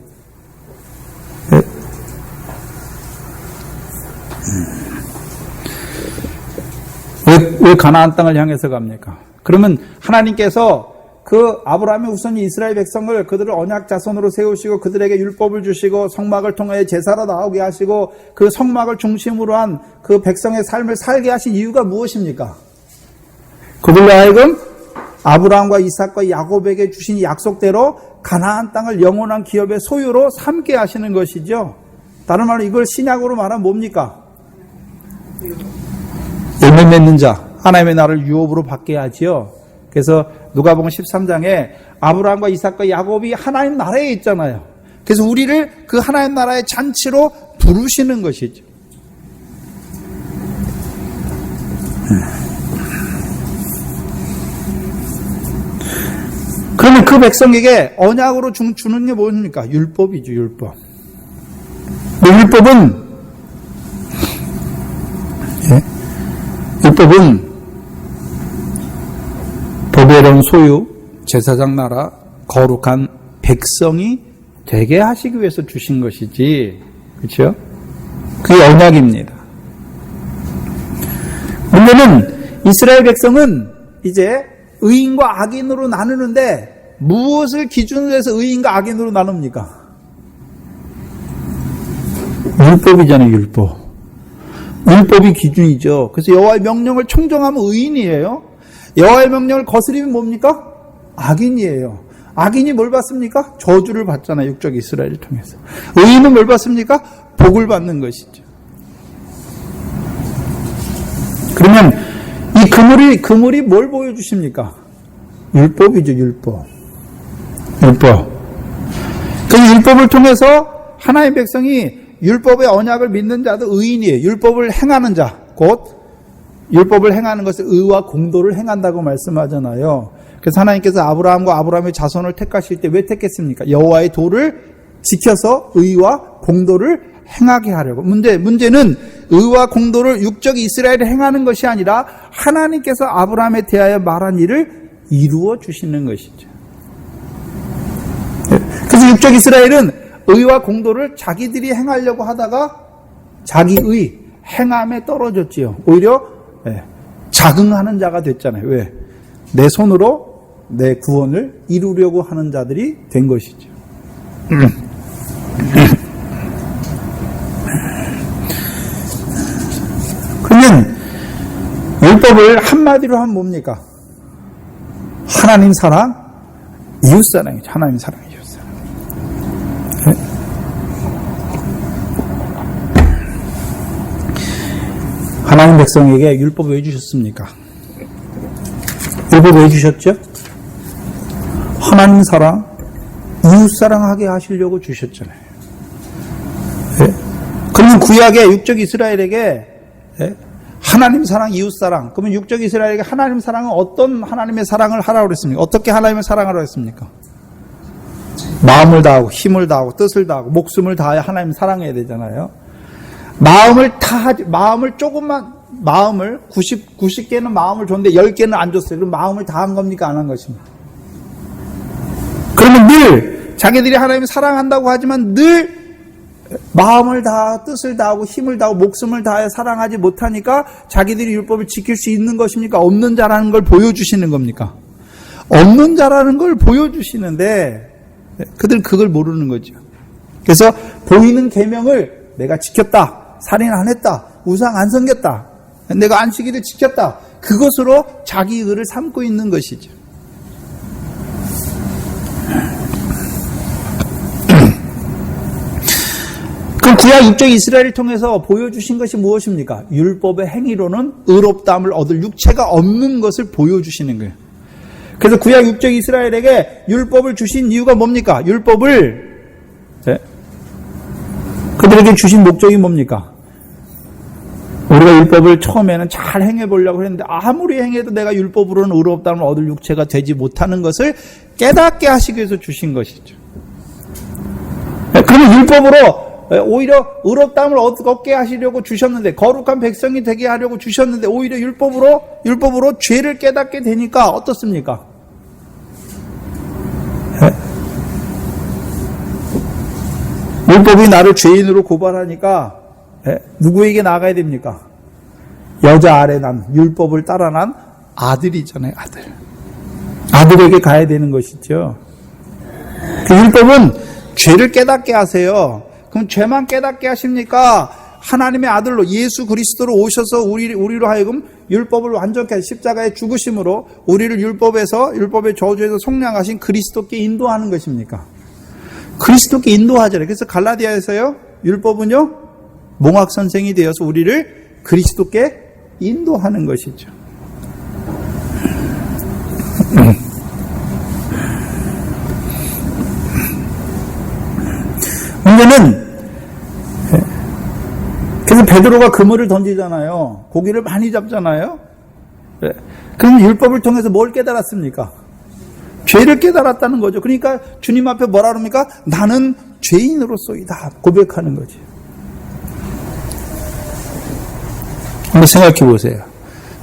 B: 왜 가나안 땅을 향해서 갑니까? 그러면 하나님께서 그 아브라함의 후손이 이스라엘 백성을 그들을 언약 자손으로 세우시고 그들에게 율법을 주시고 성막을 통해 제사로 나오게 하시고 그 성막을 중심으로 한 그 백성의 삶을 살게 하신 이유가 무엇입니까? 그들로 하여금 아브라함과 이삭과 야곱에게 주신 약속대로 가나안 땅을 영원한 기업의 소유로 삼게 하시는 것이죠. 다른 말로 이걸 신약으로 말하면 뭡니까? 열매 맺는 자, 하나님의 나라를 유업으로 받게 하지요. 그래서 누가복음 13장에 아브라함과 이삭과 야곱이 하나님 나라에 있잖아요. 그래서 우리를 그 하나님 나라의 잔치로 부르시는 것이죠. 그러면 그 백성에게 언약으로 주는 게 뭡니까? 율법이죠, 율법. 율법은 물론 소유, 제사장 나라, 거룩한 백성이 되게 하시기 위해서 주신 것이지, 그렇죠? 그게 언약입니다. 문제는 이스라엘 백성은 이제 의인과 악인으로 나누는데 무엇을 기준으로 해서 의인과 악인으로 나눕니까? 율법이잖아요, 율법. 율법이 기준이죠. 그래서 여호와의 명령을 청정하면 의인이에요. 여호와의 명령을 거스리면 뭡니까? 악인이에요. 악인이 뭘 받습니까? 저주를 받잖아요, 육적 이스라엘을 통해서. 의인은 뭘 받습니까? 복을 받는 것이죠. 그러면 이 그물이 뭘 보여주십니까? 율법이죠, 율법. 율법. 그 율법을 통해서 하나님의 백성이 율법의 언약을 믿는 자도 의인이에요. 율법을 행하는 자, 곧 율법을 행하는 것을 의와 공도를 행한다고 말씀하잖아요. 그래서 하나님께서 아브라함과 아브라함의 자손을 택하실 때 왜 택했습니까? 여호와의 도를 지켜서 의와 공도를 행하게 하려고. 문제는 의와 공도를 육적 이스라엘이 행하는 것이 아니라 하나님께서 아브라함에 대하여 말한 일을 이루어 주시는 것이죠. 그래서 육적 이스라엘은 의와 공도를 자기들이 행하려고 하다가 자기의 행함에 떨어졌지요. 오히려 자긍하는 자가 됐잖아요. 왜? 내 손으로 내 구원을 이루려고 하는 자들이 된 것이죠. 그러면 율법을 한마디로 하면 뭡니까? 하나님 사랑, 이웃 사랑이죠. 하나님 사랑, 이웃 사랑. 하나님 백성에게 율법 왜 주셨습니까? 율법 왜 주셨죠? 하나님 사랑, 이웃 사랑하게 하시려고 주셨잖아요. 네? 그러면 구약의 육적 이스라엘에게 하나님 사랑, 이웃 사랑. 그러면 육적 이스라엘에게 하나님 사랑은 어떤 하나님의 사랑을 하라고 그랬습니까? 어떻게 하나님의 사랑하라고 했습니까? 마음을 다하고 힘을 다하고 뜻을 다하고 목숨을 다하여 하나님 사랑해야 되잖아요. 마음을 조금만, 마음을 90개는 마음을 줬는데 10개는 안 줬어요. 그럼 마음을 다한 겁니까? 안 한 것입니까? 그러면 늘 자기들이 하나님을 사랑한다고 하지만 늘 마음을 다하고 뜻을 다하고 힘을 다하고 목숨을 다하여 사랑하지 못하니까 자기들이 율법을 지킬 수 있는 것입니까? 없는 자라는 걸 보여주시는 겁니까? 없는 자라는 걸 보여주시는데 그들은 그걸 모르는 거죠. 그래서 보이는 계명을 내가 지켰다, 살인 안 했다, 우상 안 섬겼다, 내가 안식일을 지켰다, 그것으로 자기 의를 삼고 있는 것이죠. 그럼 구약 육적 이스라엘을 통해서 보여주신 것이 무엇입니까? 율법의 행위로는 의롭다함을 얻을 육체가 없는 것을 보여주시는 거예요. 그래서 구약 육적 이스라엘에게 율법을 주신 이유가 뭡니까? 율법을 그들에게 주신 목적이 뭡니까? 우리가 율법을 처음에는 잘 행해보려고 했는데 아무리 행해도 내가 율법으로는 의롭다함을 얻을 육체가 되지 못하는 것을 깨닫게 하시기 위해서 주신 것이죠. 그러면 율법으로 오히려 의롭다함을 얻게 하시려고 주셨는데, 거룩한 백성이 되게 하려고 주셨는데 오히려 율법으로 죄를 깨닫게 되니까 어떻습니까? 율법이 나를 죄인으로 고발하니까 누구에게 나가야 됩니까? 여자 아래 난, 율법을 따라 난 아들이잖아요. 아들에게 가야 되는 것이죠. 그 율법은 죄를 깨닫게 하세요. 그럼 죄만 깨닫게 하십니까? 하나님의 아들로 예수 그리스도로 오셔서 우리로 하여금 율법을 완전케 십자가의 죽으심으로 우리를 율법의 저주에서 속량하신 그리스도께 인도하는 것입니까? 그리스도께 인도하잖아요. 그래서 갈라디아에서요, 율법은요 몽학 선생이 되어서 우리를 그리스도께 인도하는 것이죠. 문제는, 그래서 베드로가 그물을 던지잖아요. 고기를 많이 잡잖아요. 그럼 율법을 통해서 뭘 깨달았습니까? 죄를 깨달았다는 거죠. 그러니까 주님 앞에 뭐라 그럽니까? 나는 죄인으로서이다 고백하는 거지. 한번 생각해 보세요.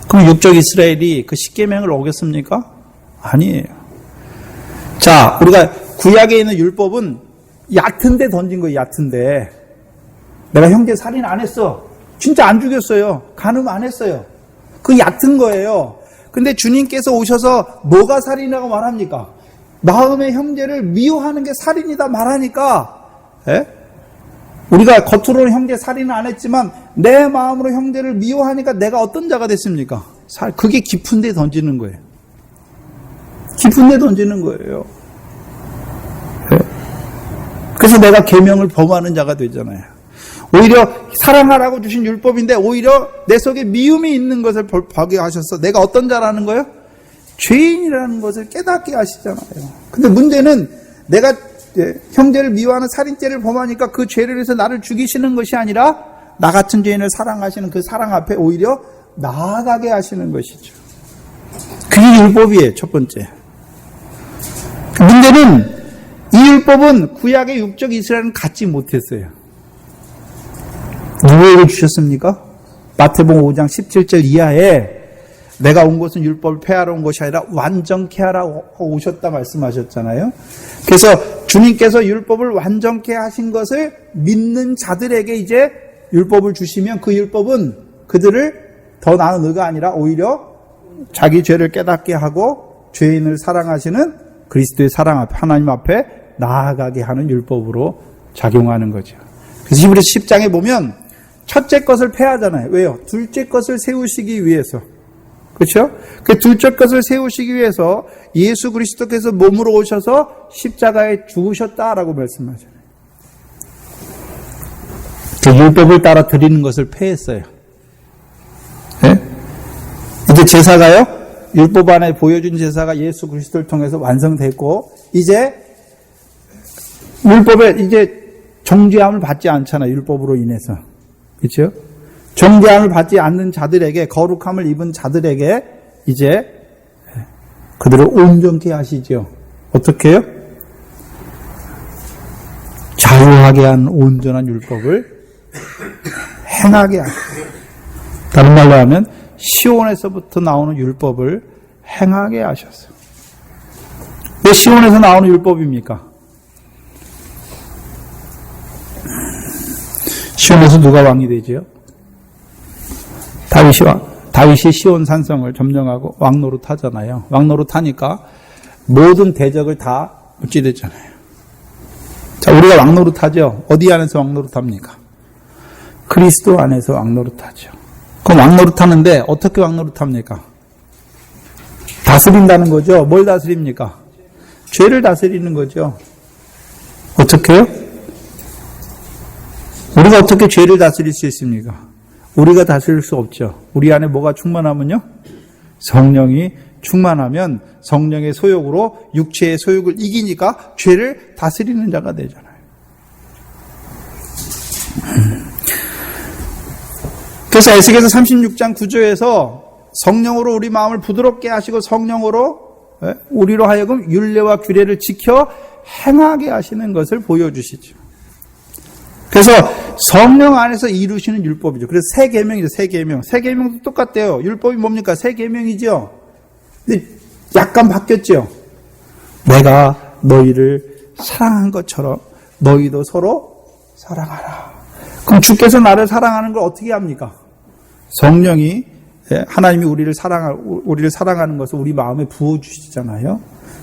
B: 그럼 육적 이스라엘이 그 십계명을 어겼습니까? 아니에요. 자, 우리가 구약에 있는 율법은 얕은 데 던진 거예요. 얕은 데. 내가 형제 살인 안 했어. 진짜 안 죽였어요. 간음 안 했어요. 그 얕은 거예요. 근데 주님께서 오셔서 뭐가 살인이라고 말합니까? 마음의 형제를 미워하는 게 살인이다 말하니까, 예? 우리가 겉으로는 형제 살인은 안 했지만 내 마음으로 형제를 미워하니까 내가 어떤 자가 됐습니까? 그게 깊은 데 던지는 거예요. 깊은 데 던지는 거예요. 예? 그래서 내가 계명을 범하는 자가 되잖아요. 오히려 사랑하라고 주신 율법인데 오히려 내 속에 미움이 있는 것을 보게 하셔서 내가 어떤 자라는 거예요? 죄인이라는 것을 깨닫게 하시잖아요. 근데 문제는 내가 형제를 미워하는 살인죄를 범하니까 그 죄를 해서 나를 죽이시는 것이 아니라 나 같은 죄인을 사랑하시는 그 사랑 앞에 오히려 나아가게 하시는 것이죠. 그게 율법이에요. 첫 번째. 문제는 이 율법은 구약의 육적 이스라엘은 갖지 못했어요. 누구에게 주셨습니까? 마태복음 5장 17절 이하에 내가 온 것은 율법을 폐하러 온 것이 아니라 완전케 하라고 오셨다 말씀하셨잖아요. 그래서 주님께서 율법을 완전케 하신 것을 믿는 자들에게 이제 율법을 주시면 그 율법은 그들을 더 나은 의가 아니라 오히려 자기 죄를 깨닫게 하고 죄인을 사랑하시는 그리스도의 사랑 앞에 하나님 앞에 나아가게 하는 율법으로 작용하는 거죠. 그래서 히브리서 10장에 보면 첫째 것을 폐하잖아요. 왜요? 둘째 것을 세우시기 위해서. 그렇죠? 그 둘째 것을 세우시기 위해서 예수 그리스도께서 몸으로 오셔서 십자가에 죽으셨다라고 말씀하잖아요. 그 율법을 따라 드리는 것을 폐했어요. 네? 이제 제사가요? 율법 안에 보여준 제사가 예수 그리스도를 통해서 완성됐고 이제 율법에 이제 정죄함을 받지 않잖아요. 율법으로 인해서. 그렇죠? 정죄함을 받지 않는 자들에게 거룩함을 입은 자들에게 이제 그들을 온전케 하시죠. 어떻게 해요? 자유하게 한 온전한 율법을 행하게 하시죠. 다른 말로 하면 시온에서부터 나오는 율법을 행하게 하셨어요. 왜 시온에서 나오는 율법입니까? 시온에서 누가 왕이 되지요? 다윗이 시온 산성을 점령하고 왕노릇 하잖아요. 왕노릇 하니까 모든 대적을 다 무찌르잖아요. 자, 우리가 왕노릇 하죠. 어디 안에서 왕노릇 합니까? 그리스도 안에서 왕노릇 하죠. 그럼 왕노릇 하는데 어떻게 왕노릇 합니까? 다스린다는 거죠. 뭘 다스립니까? 죄를 다스리는 거죠. 어떻게 해요? 우리가 어떻게 죄를 다스릴 수 있습니까? 우리가 다스릴 수 없죠. 우리 안에 뭐가 충만하면요? 성령이 충만하면 성령의 소욕으로 육체의 소욕을 이기니까 죄를 다스리는 자가 되잖아요. 그래서 에스겔서 36장 9절에서 성령으로 우리 마음을 부드럽게 하시고 성령으로 우리로 하여금 율례와 규례를 지켜 행하게 하시는 것을 보여주시죠. 그래서 성령 안에서 이루시는 율법이죠. 그래서 새 계명이죠. 새 계명. 새 계명도 똑같대요. 율법이 뭡니까? 새 계명이죠. 근데 약간 바뀌었죠. 내가 너희를 사랑한 것처럼 너희도 서로 사랑하라. 그럼 주께서 나를 사랑하는 걸 어떻게 합니까? 성령이 하나님이 우리를 사랑하는 것을 우리 마음에 부어주시잖아요.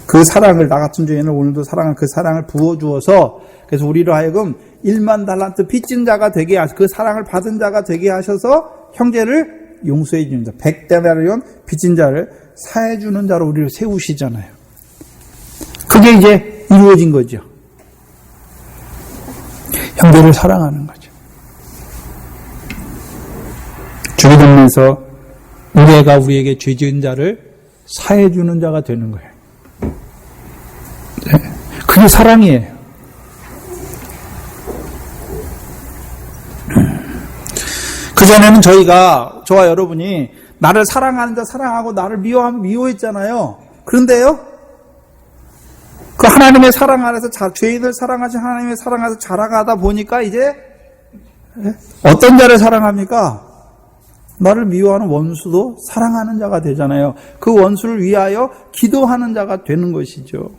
B: 그 사랑을 나 같은 죄인을 오늘도 사랑한 그 사랑을 부어주어서 그래서 우리로 하여금 1만 달란트 빚진 자가 되게 하셔서 그 사랑을 받은 자가 되게 하셔서 형제를 용서해 주는 자 100데나리온 빚진 자를 사해 주는 자로 우리를 세우시잖아요. 그게 이제 이루어진 거죠. 형제를 사랑하는 거죠. 주기도문에서 우리 애가 우리에게 죄 지은 자를 사해 주는 자가 되는 거예요. 네. 그게 사랑이에요. 그전에는 저와 여러분이 나를 사랑하는 자 사랑하고 나를 미워하면 미워했잖아요. 그런데요, 그 하나님의 사랑 안에서 죄인을 사랑하신 하나님의 사랑 안에서 자라가다 보니까 이제 어떤 자를 사랑합니까? 나를 미워하는 원수도 사랑하는 자가 되잖아요. 그 원수를 위하여 기도하는 자가 되는 것이죠.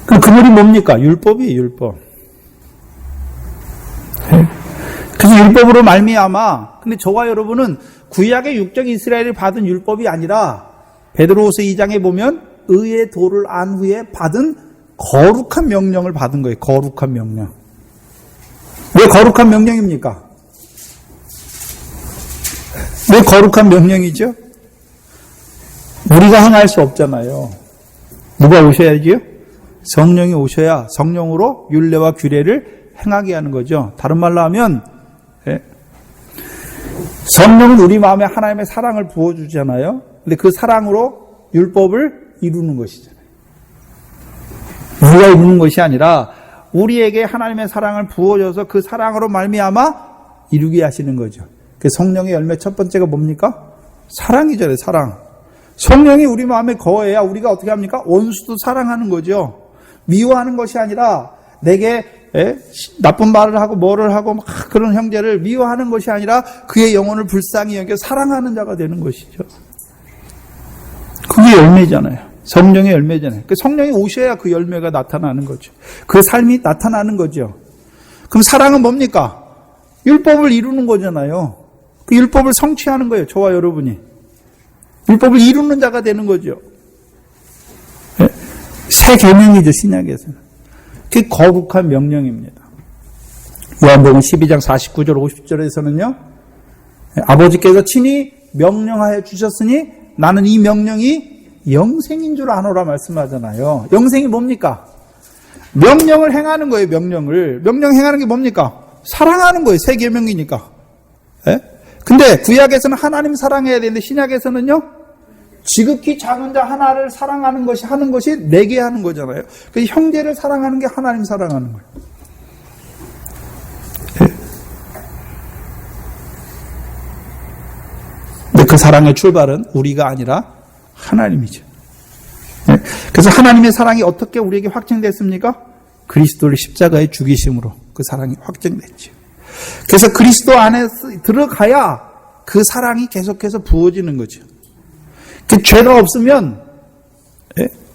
B: 그럼 그물이 뭡니까? 율법이에요, 율법. 그래서 율법으로 말미암아, 근데 저와 여러분은 구약의 육적 이스라엘이 받은 율법이 아니라 베드로후서 2장에 보면 의의 도를 안 후에 받은 거룩한 명령을 받은 거예요. 거룩한 명령. 왜 거룩한 명령입니까? 왜 거룩한 명령이죠? 우리가 행할 수 없잖아요. 누가 오셔야지요? 성령이 오셔야 성령으로 율례와 규례를 행하게 하는 거죠. 다른 말로 하면 성령은 우리 마음에 하나님의 사랑을 부어주잖아요. 근데 그 사랑으로 율법을 이루는 것이잖아요. 우리가 이루는 것이 아니라 우리에게 하나님의 사랑을 부어줘서 그 사랑으로 말미암아 이루게 하시는 거죠. 그 성령의 열매 첫 번째가 뭡니까? 사랑이잖아요. 사랑. 성령이 우리 마음에 거해야 우리가 어떻게 합니까? 원수도 사랑하는 거죠. 미워하는 것이 아니라 내게 나쁜 말을 하고 뭐를 하고 막 그런 형제를 미워하는 것이 아니라 그의 영혼을 불쌍히 여겨 사랑하는 자가 되는 것이죠. 그게 열매잖아요. 성령의 열매잖아요. 그 성령이 오셔야 그 열매가 나타나는 거죠. 그 삶이 나타나는 거죠. 그럼 사랑은 뭡니까? 율법을 이루는 거잖아요. 그 율법을 성취하는 거예요. 저와 여러분이. 율법을 이루는 자가 되는 거죠. 새 계명이죠, 신약에서는. 그게 거룩한 명령입니다. 요한복음 12장 49절 50절에서는요. 아버지께서 친히 명령하여 주셨으니 나는 이 명령이 영생인 줄 아노라 말씀하잖아요. 영생이 뭡니까? 명령을 행하는 거예요, 명령을. 명령 행하는 게 뭡니까? 사랑하는 거예요, 새 계명이니까. 근데 구약에서는 하나님 사랑해야 되는데 신약에서는요. 지극히 작은 자 하나를 사랑하는 것이 하는 것이 내게 하는 거잖아요. 그 형제를 사랑하는 게 하나님 사랑하는 거예요. 근데 그 사랑의 출발은 우리가 아니라 하나님이죠. 그래서 하나님의 사랑이 어떻게 우리에게 확증됐습니까? 그리스도를 십자가에 죽이심으로 그 사랑이 확증됐죠. 그래서 그리스도 안에 들어가야 그 사랑이 계속해서 부어지는 거죠. 그 죄가 없으면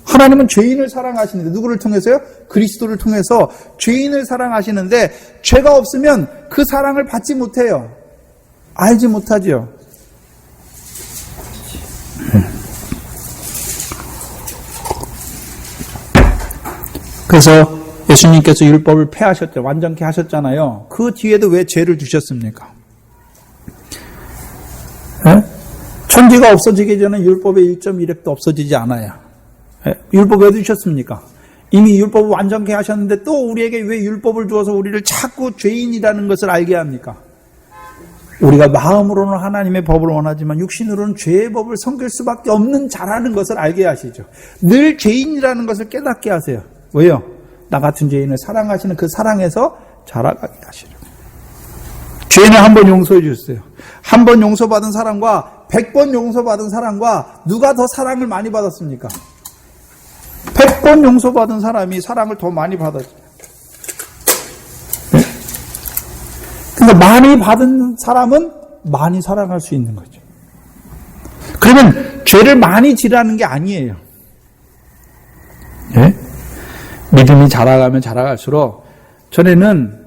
B: 하나님은 죄인을 사랑하시는데 누구를 통해서요? 그리스도를 통해서 죄인을 사랑하시는데 죄가 없으면 그 사랑을 받지 못해요. 알지 못하죠. 그래서 예수님께서 율법을 폐하셨죠. 완전케 하셨잖아요. 그 뒤에도 왜 죄를 주셨습니까? 천지가 없어지기 전에 율법의 1.1획도 없어지지 않아요. 율법 왜 주셨습니까? 이미 율법을 완전케 하셨는데 또 우리에게 왜 율법을 주어서 우리를 자꾸 죄인이라는 것을 알게 합니까? 우리가 마음으로는 하나님의 법을 원하지만 육신으로는 죄의 법을 섬길 수밖에 없는 자라는 것을 알게 하시죠. 늘 죄인이라는 것을 깨닫게 하세요. 왜요? 나 같은 죄인을 사랑하시는 그 사랑에서 자라가게 하시려고. 죄는 한 번 용서해 주셨어요. 한 번 용서받은 사람과 100번 용서받은 사람과 누가 더 사랑을 많이 받았습니까? 100번 용서받은 사람이 사랑을 더 많이 받았죠. 네? 그러니까 많이 받은 사람은 많이 사랑할 수 있는 거죠. 그러면 죄를 많이 지라는 게 아니에요. 네? 믿음이 자라가면 자라갈수록 전에는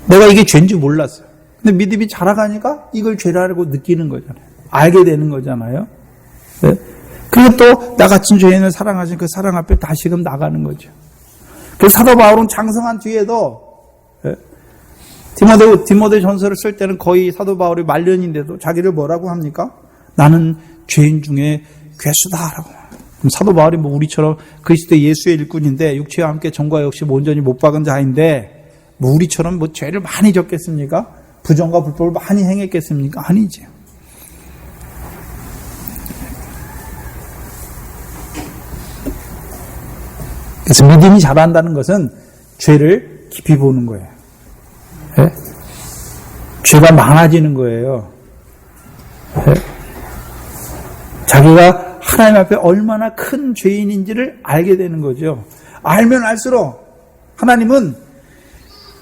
B: 내가 이게 죄인지 몰랐어요. 근데 믿음이 자라가니까 이걸 죄라고 느끼는 거잖아요. 알게 되는 거잖아요. 네? 그리고 또 나 같은 죄인을 사랑하신 그 사랑 앞에 다시금 나가는 거죠. 그래서 사도 바울은 장성한 뒤에도 디모데 전서를 쓸 때는 거의 사도 바울이 말년인데도 자기를 뭐라고 합니까? 나는 죄인 중에 괴수다라고. 그럼 사도 바울이 뭐 우리처럼 그리스도 예수의 일꾼인데 육체와 함께 정과 역시 온전히 못 박은 자인데 뭐 우리처럼 뭐 죄를 많이 졌겠습니까? 부정과 불법을 많이 행했겠습니까? 아니죠. 그래서 믿음이 자란다는 것은 죄를 깊이 보는 거예요. 네? 죄가 많아지는 거예요. 네? 자기가 하나님 앞에 얼마나 큰 죄인인지를 알게 되는 거죠. 알면 알수록 하나님은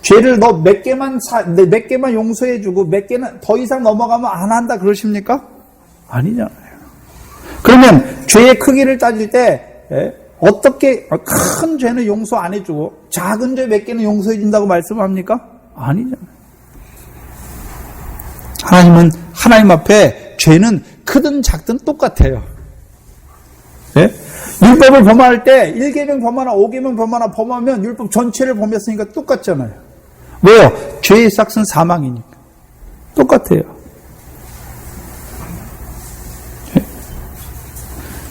B: 죄를 너 몇 개만 용서해주고 몇 개는 더 이상 넘어가면 안 한다 그러십니까? 아니잖아요. 그러면 죄의 크기를 따질 때 어떻게 큰 죄는 용서 안 해주고 작은 죄 몇 개는 용서해 준다고 말씀합니까? 아니잖아요. 하나님은 하나님 앞에 죄는 크든 작든 똑같아요. 예? 율법을 범할 때 1계명 범하나 5계명 범하나 범하면 율법 전체를 범했으니까 똑같잖아요. 왜요? 죄의 싹은 사망이니까. 똑같아요. 예?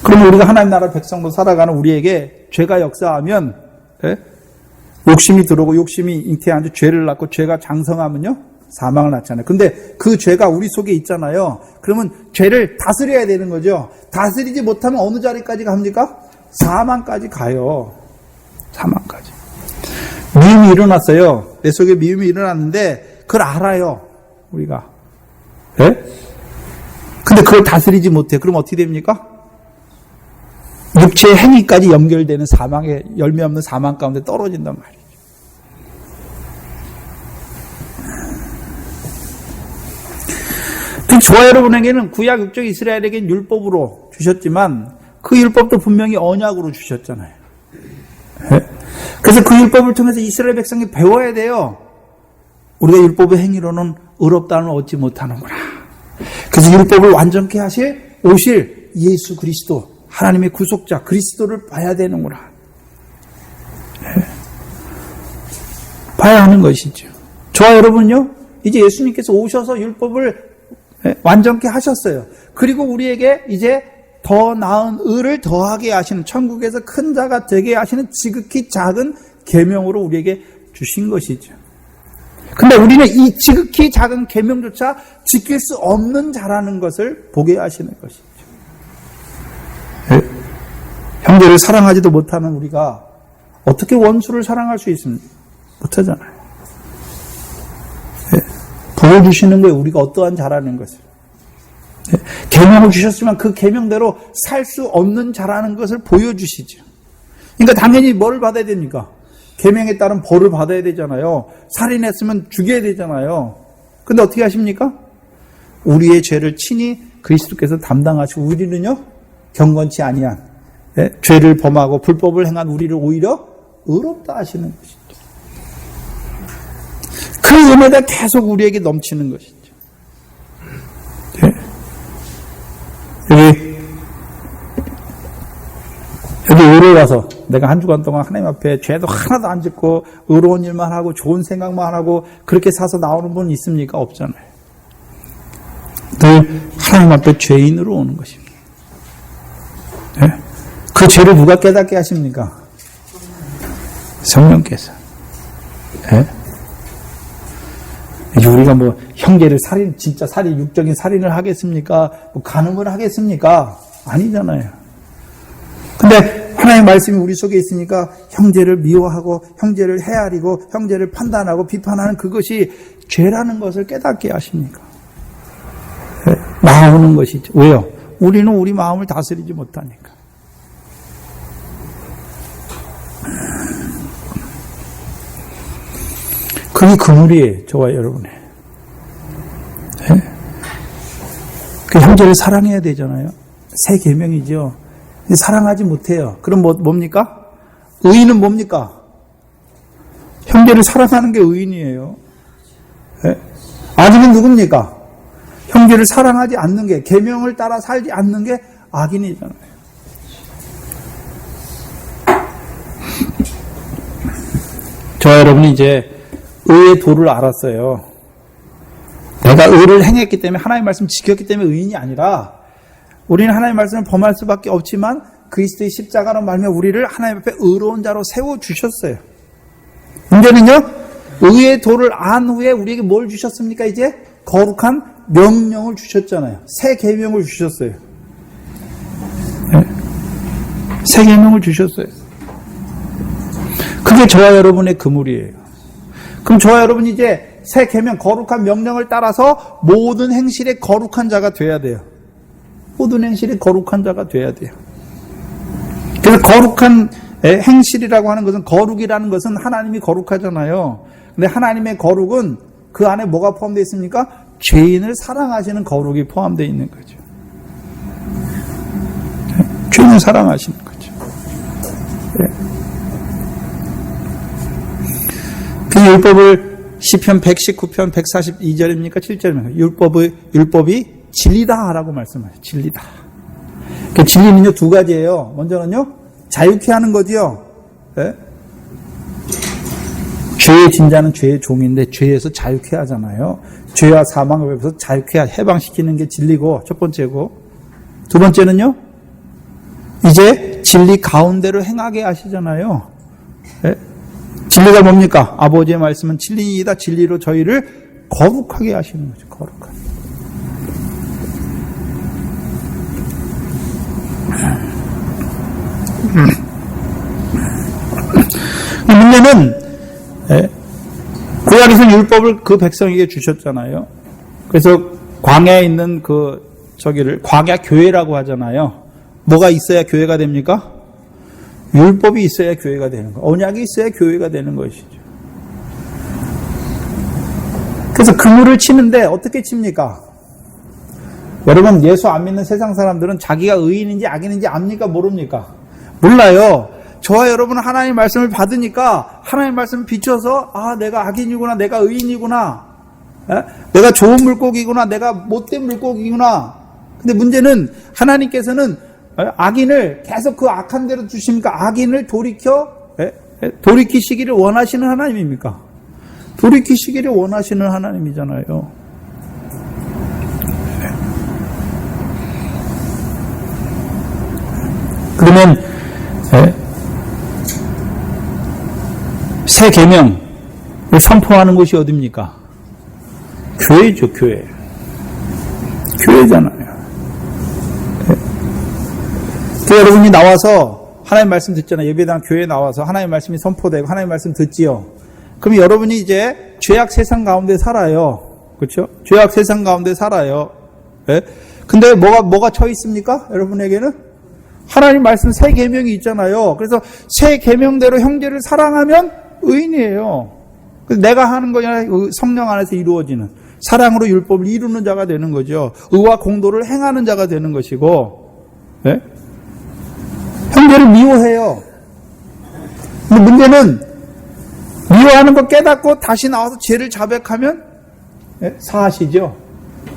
B: 그럼 우리가 하나님 나라 백성으로 살아가는 우리에게 죄가 역사하면 욕심이 들어오고 욕심이 잉태한 죄를 낳고 죄가 장성하면요 사망을 낳잖아요. 근데 그 죄가 우리 속에 있잖아요. 그러면 죄를 다스려야 되는 거죠. 다스리지 못하면 어느 자리까지 갑니까? 사망까지 가요. 사망까지. 미움이 일어났어요. 내 속에 미움이 일어났는데 그걸 알아요. 우리가. 예? 근데 그걸 다스리지 못해. 그럼 어떻게 됩니까? 육체의 행위까지 연결되는 사망의 열매 없는 사망 가운데 떨어진단 말이에요. 저와 여러분에게는 구약 육적 이스라엘에게는 율법으로 주셨지만 그 율법도 분명히 언약으로 주셨잖아요. 그래서 그 율법을 통해서 이스라엘 백성이 배워야 돼요. 우리가 율법의 행위로는 의롭다는 얻지 못하는구나. 그래서 율법을 완전케 하실 오실 예수 그리스도 하나님의 구속자 그리스도를 봐야 되는구나. 봐야 하는 것이죠. 저와 여러분요 이제 예수님께서 오셔서 율법을 완전케 하셨어요. 그리고 우리에게 이제 더 나은 의를 더하게 하시는 천국에서 큰 자가 되게 하시는 지극히 작은 계명으로 우리에게 주신 것이죠. 근데 우리는 이 지극히 작은 계명조차 지킬 수 없는 자라는 것을 보게 하시는 것이죠. 형제를 사랑하지도 못하는 우리가 어떻게 원수를 사랑할 수 있습니까? 못하잖아요. 보여주시는 거예요. 우리가 어떠한 자라는 것을. 계명을 주셨지만 그 계명대로 살 수 없는 자라는 것을 보여주시죠. 그러니까 당연히 뭘 받아야 됩니까? 계명에 따른 벌을 받아야 되잖아요. 살인했으면 죽여야 되잖아요. 근데 어떻게 하십니까? 우리의 죄를 친히 그리스도께서 담당하시고 우리는요 경건치 아니한 죄를 범하고 불법을 행한 우리를 오히려 의롭다 하시는 것이죠. 그 은혜가 계속 우리에게 넘치는 것이죠. 여기 의로에 와서 내가 한 주간 동안 하나님 앞에 죄도 하나도 안 짓고 의로운 일만 하고 좋은 생각만 하고 그렇게 사서 나오는 분 있습니까? 없잖아요. 늘 하나님 앞에 죄인으로 오는 것입니다. 그 죄를 누가 깨닫게 하십니까? 성령께서. 우리가 뭐 형제를 진짜 육적인 살인을 하겠습니까? 뭐 간음을 하겠습니까? 아니잖아요. 근데 하나님의 말씀이 우리 속에 있으니까 형제를 미워하고 형제를 헤아리고 형제를 판단하고 비판하는 그것이 죄라는 것을 깨닫게 하십니까? 나오는 것이죠. 왜요? 우리는 우리 마음을 다스리지 못하니까. 그게 그물이에요. 저와 여러분의. 그 형제를 사랑해야 되잖아요. 새 계명이죠. 사랑하지 못해요. 그럼 뭡니까? 의인은 뭡니까? 형제를 사랑하는 게 의인이에요. 악인은 누굽니까? 형제를 사랑하지 않는 게, 계명을 따라 살지 않는 게 악인이잖아요. 저와 여러분이 이제 의의 도를 알았어요. 내가 의를 행했기 때문에 하나님의 말씀 지켰기 때문에 의인이 아니라 우리는 하나님의 말씀을 범할 수밖에 없지만 그리스도의 십자가로 말미암아 우리를 하나님 앞에 의로운 자로 세워주셨어요. 문제는요, 의의 도를 안 후에 우리에게 뭘 주셨습니까? 이제 거룩한 명령을 주셨잖아요. 새 계명을 주셨어요. 새 계명을 주셨어요. 그게 저와 여러분의 그물이에요. 그럼 저와 여러분이 이제 새 계명 거룩한 명령을 따라서 모든 행실에 거룩한 자가 돼야 돼요. 모든 행실이 거룩한 자가 돼야 돼요. 그래서 거룩한 행실이라고 하는 것은, 거룩이라는 것은 하나님이 거룩하잖아요. 근데 하나님의 거룩은 그 안에 뭐가 포함되어 있습니까? 죄인을 사랑하시는 거룩이 포함되어 있는 거죠. 죄인을 사랑하시는 거죠. 그 율법을 시편 119편 142절입니까? 7절입니까? 율법이 진리다라고 말씀하세요. 진리다. 그 진리는요, 두 가지예요. 먼저는요, 자유케 하는 거지요. 네? 죄의 진자는 죄의 종인데 죄에서 자유케 하잖아요. 죄와 사망을 위해서 자유케 해방시키는 게 진리고, 첫 번째고. 두 번째는요, 이제 진리 가운데로 행하게 하시잖아요. 네? 진리가 뭡니까? 아버지의 말씀은 진리이다. 진리로 저희를 거룩하게 하시는 거죠. 거룩하게. 문제는 구약에서 율법을 그 백성에게 주셨잖아요. 그래서 광야에 있는 저기를 광야 교회라고 하잖아요. 뭐가 있어야 교회가 됩니까? 율법이 있어야 교회가 되는 거예요. 언약이 있어야 교회가 되는 것이죠. 그래서 그물을 치는데 어떻게 칩니까? 여러분, 예수 안 믿는 세상 사람들은 자기가 의인인지 악인인지 압니까? 모릅니까? 몰라요. 저와 여러분은 하나님의 말씀을 받으니까 하나님의 말씀을 비춰서, 아, 내가 악인이구나, 내가 의인이구나, 내가 좋은 물고기구나, 내가 못된 물고기구나. 근데 문제는 하나님께서는 악인을 계속 그 악한 대로 두십니까? 악인을 돌이키시기를 원하시는 하나님입니까? 돌이키시기를 원하시는 하나님이잖아요. 그러면 새 계명을 선포하는 곳이 어디입니까? 교회죠, 교회. 교회잖아요. 여러분이 나와서 하나님 말씀 듣잖아요. 예배당 교회에 나와서 하나님 말씀이 선포되고 하나님 말씀 듣지요. 그럼 여러분이 이제 죄악 세상 가운데 살아요. 그렇죠? 죄악 세상 가운데 살아요. 예? 근데 뭐가 처 있습니까? 여러분에게는 하나님 말씀 새 계명이 있잖아요. 그래서 새 계명대로 형제를 사랑하면 의인이에요. 그래서 내가 하는 것이 아니라 성령 안에서 이루어지는 사랑으로 율법을 이루는 자가 되는 거죠. 의와 공도를 행하는 자가 되는 것이고, 예? 형제를 미워해요. 근데 문제는 미워하는 거 깨닫고 다시 나와서 죄를 자백하면 사하시죠.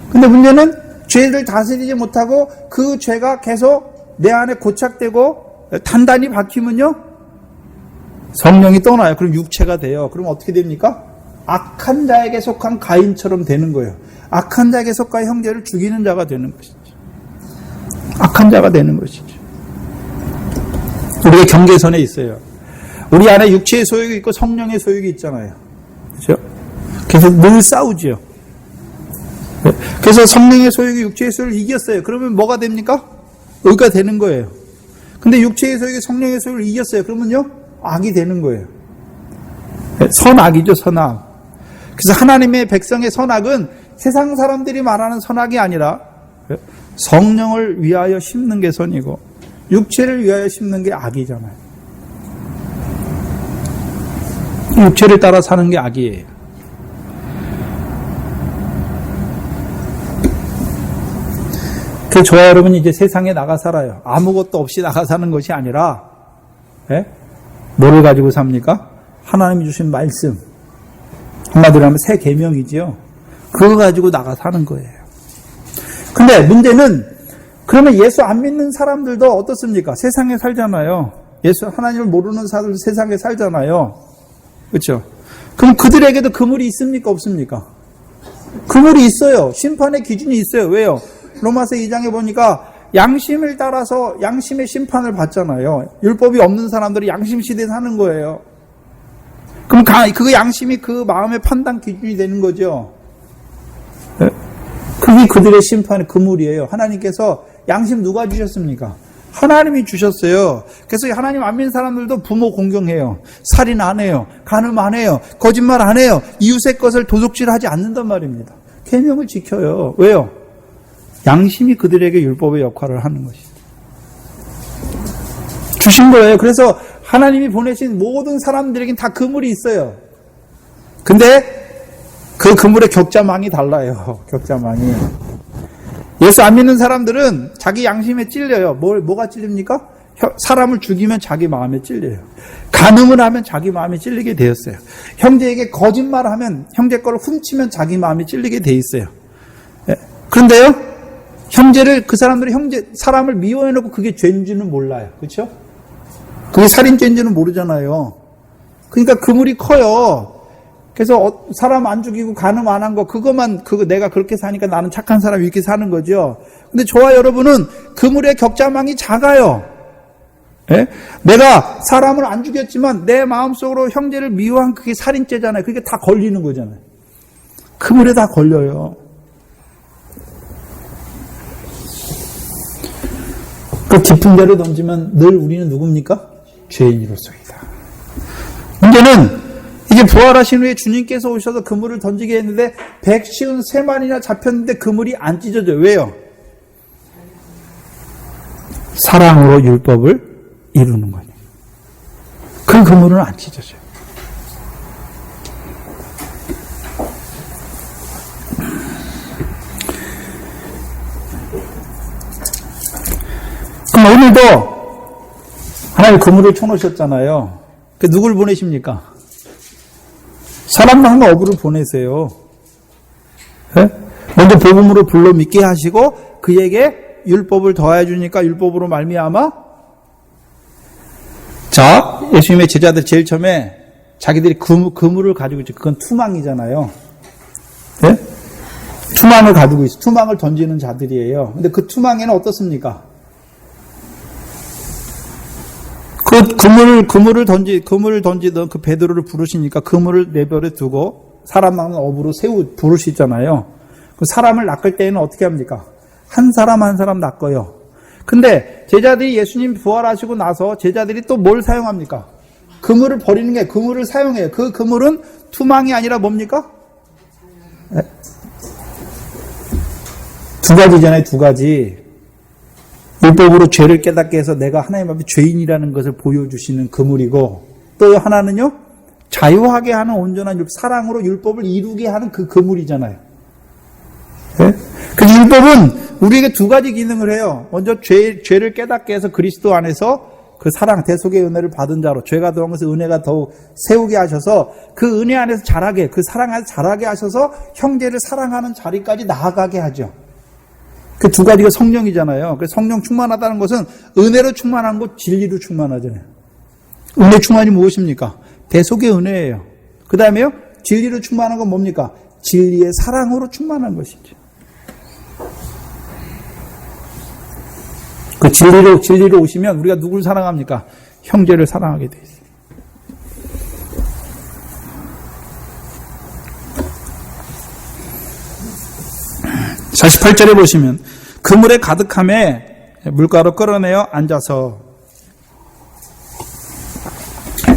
B: 근데 문제는 죄를 다스리지 못하고 그 죄가 계속 내 안에 고착되고 단단히 박히면요, 성령이 떠나요. 그럼 육체가 돼요. 그럼 어떻게 됩니까? 악한 자에게 속한 가인처럼 되는 거예요. 악한 자에게 속한 형제를 죽이는 자가 되는 것이죠. 악한 자가 되는 것이죠. 우리가 경계선에 있어요. 우리 안에 육체의 소욕이 있고 성령의 소욕이 있잖아요. 그렇죠? 그래서 늘 싸우지요. 그래서 성령의 소욕이 육체의 소욕을 이겼어요. 그러면 뭐가 됩니까? 의가 되는 거예요. 근데 육체의 소욕이 성령의 소욕을 이겼어요. 그러면요, 악이 되는 거예요. 선악이죠, 선악. 그래서 하나님의 백성의 선악은 세상 사람들이 말하는 선악이 아니라 성령을 위하여 심는 게 선이고 육체를 위하여 심는 게 악이잖아요. 육체를 따라 사는 게 악이에요. 그래서 저와 여러분이 이제 세상에 나가 살아요. 아무것도 없이 나가 사는 것이 아니라, 뭐를 가지고 삽니까? 하나님이 주신 말씀. 한마디로 하면 새 계명이지요. 그거 가지고 나가 사는 거예요. 근데 문제는, 그러면 예수 안 믿는 사람들도 어떻습니까? 세상에 살잖아요. 예수 하나님을 모르는 사람들 세상에 살잖아요. 그렇죠? 그럼 그들에게도 그물이 있습니까? 없습니까? 그물이 있어요. 심판의 기준이 있어요. 왜요? 로마서 2장에 보니까 양심을 따라서 양심의 심판을 받잖아요. 율법이 없는 사람들이 양심 시대에 사는 거예요. 그럼 그 양심이 그 마음의 판단 기준이 되는 거죠. 그게 그들의 심판의 그물이에요. 하나님께서 양심 누가 주셨습니까? 하나님이 주셨어요. 그래서 하나님 안 믿는 사람들도 부모 공경해요. 살인 안 해요. 간음 안 해요. 거짓말 안 해요. 이웃의 것을 도둑질하지 않는단 말입니다. 계명을 지켜요. 왜요? 양심이 그들에게 율법의 역할을 하는 것이죠. 주신 거예요. 그래서 하나님이 보내신 모든 사람들에겐 다 그물이 있어요. 근데 그 그물의 격자망이 달라요. 격자망이. 예수 안 믿는 사람들은 자기 양심에 찔려요. 뭐가 찔립니까? 사람을 죽이면 자기 마음에 찔려요. 간음을 하면 자기 마음에 찔리게 되었어요. 형제에게 거짓말하면 형제 거를 훔치면 자기 마음에 찔리게 돼 있어요. 그런데요, 사람을 미워해놓고 그게 죄인지는 몰라요. 그렇죠? 그게 살인죄인지는 모르잖아요. 그러니까 그물이 커요. 그래서 사람 안 죽이고 간음 안 한 거, 내가 그렇게 사니까 나는 착한 사람이 이렇게 사는 거죠. 근데 저와 여러분은 그물의 격자망이 작아요. 예? 내가 사람을 안 죽였지만 내 마음속으로 형제를 미워한 그게 살인죄잖아요. 그게 다 걸리는 거잖아요. 그물에 다 걸려요. 그 깊은 데로 던지면 늘 우리는 누굽니까? 죄인으로서이다. 문제는 이게 부활하신 후에 주님께서 오셔서 그물을 던지게 했는데 153마리나 잡혔는데 그물이 안 찢어져요. 왜요? 사랑으로 율법을 이루는 거예요. 그 그물은 안 찢어져요. 그럼 오늘도 하나님 그물을 쳐놓으셨잖아요. 그 누굴 보내십니까? 사람 하나 어부를 보내세요. 네? 먼저 복음으로 불러 믿게 하시고 그에게 율법을 더해 주니까 율법으로 말미암아 자, 예수님의 제자들 제일 처음에 자기들이 그물을 가지고 있죠. 그건 투망이잖아요. 네? 투망을 가지고 있어. 투망을 던지는 자들이에요. 근데 그 투망에는 어떻습니까? 그물을 던지던 그 베드로를 부르시니까 그물을 내버려 두고 사람 낚는 어부로 부르시잖아요. 그 사람을 낚을 때에는 어떻게 합니까? 한 사람 한 사람 낚어요. 근데 제자들이 예수님 부활하시고 나서 제자들이 또 뭘 사용합니까? 그물을 버리는 게 그물을 사용해요. 그 그물은 투망이 아니라 뭡니까? 네? 두 가지잖아요. 두 가지. 율법으로 죄를 깨닫게 해서 내가 하나님 앞에 죄인이라는 것을 보여주시는 그물이고 또 하나는요. 자유하게 하는 온전한 사랑으로 율법을 이루게 하는 그 그물이잖아요. 네? 그래서 율법은 우리에게 두 가지 기능을 해요. 먼저 죄를 깨닫게 해서 그리스도 안에서 그 사랑, 대속의 은혜를 받은 자로 죄가 들어온 것을 은혜가 더욱 세우게 하셔서 그 은혜 안에서 자라게, 그 사랑 안에서 자라게 하셔서 형제를 사랑하는 자리까지 나아가게 하죠. 그 두 가지가 성령이잖아요. 그래서 성령 충만하다는 것은 은혜로 충만한 것, 진리로 충만하잖아요. 은혜 충만이 무엇입니까? 대속의 은혜예요. 그 다음에요, 진리로 충만한 건 뭡니까? 진리의 사랑으로 충만한 것이죠. 그 진리로 오시면 우리가 누굴 사랑합니까? 형제를 사랑하게 돼 있어요. 자, 48절에 보시면 그물에 가득함에 물가로 끌어내어 앉아서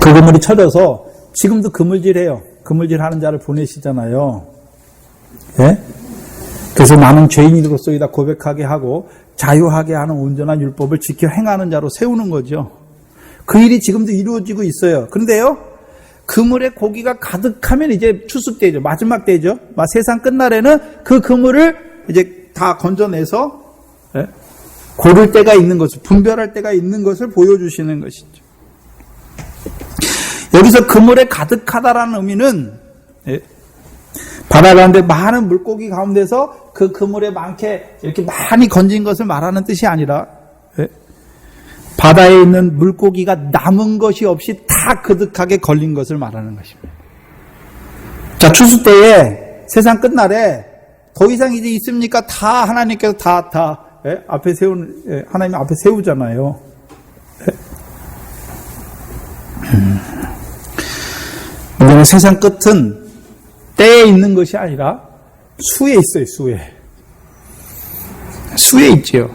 B: 그 그물이 쳐져서 지금도 그물질해요. 그물질하는 자를 보내시잖아요. 예? 그래서 나는 죄인으로서이다 고백하게 하고 자유하게 하는 온전한 율법을 지켜 행하는 자로 세우는 거죠. 그 일이 지금도 이루어지고 있어요. 그런데요, 그물에 고기가 가득하면 이제 추수때죠. 마지막 때죠. 세상 끝날에는 그 그물을 이제 다 건져내서 고를 때가 있는 것을, 분별할 때가 있는 것을 보여주시는 것이죠. 여기서 그물에 가득하다라는 의미는 바다 가운데 많은 물고기 가운데서 그 그물에 이렇게 많이 건진 것을 말하는 뜻이 아니라 바다에 있는 물고기가 남은 것이 없이 다 그득하게 걸린 것을 말하는 것입니다. 자, 추수 때에 세상 끝날에 더 이상 이제 있습니까? 다 하나님께서 앞에 하나님 앞에 세우잖아요. 이제는 세상 끝은 때에 있는 것이 아니라 수에 있어요, 수에. 수에 있지요.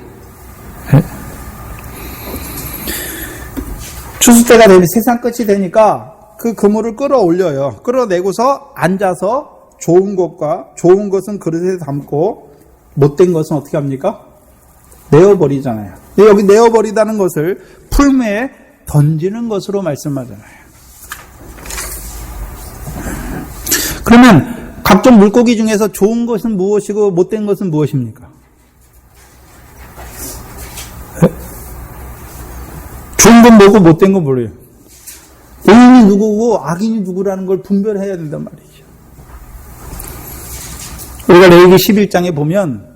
B: 추수 때가 되면 세상 끝이 되니까 그 그물을 끌어올려요. 끌어내고서 앉아서 좋은 것은 그릇에 담고 못된 것은 어떻게 합니까? 내어버리잖아요. 여기 내어버리다는 것을 풀매에 던지는 것으로 말씀하잖아요. 그러면 각종 물고기 중에서 좋은 것은 무엇이고 못된 것은 무엇입니까? 좋은 건 뭐고 못된 건 뭐예요? 의인이 누구고 악인이 누구라는 걸 분별해야 된단 말이죠. 우리가 레위기 11장에 보면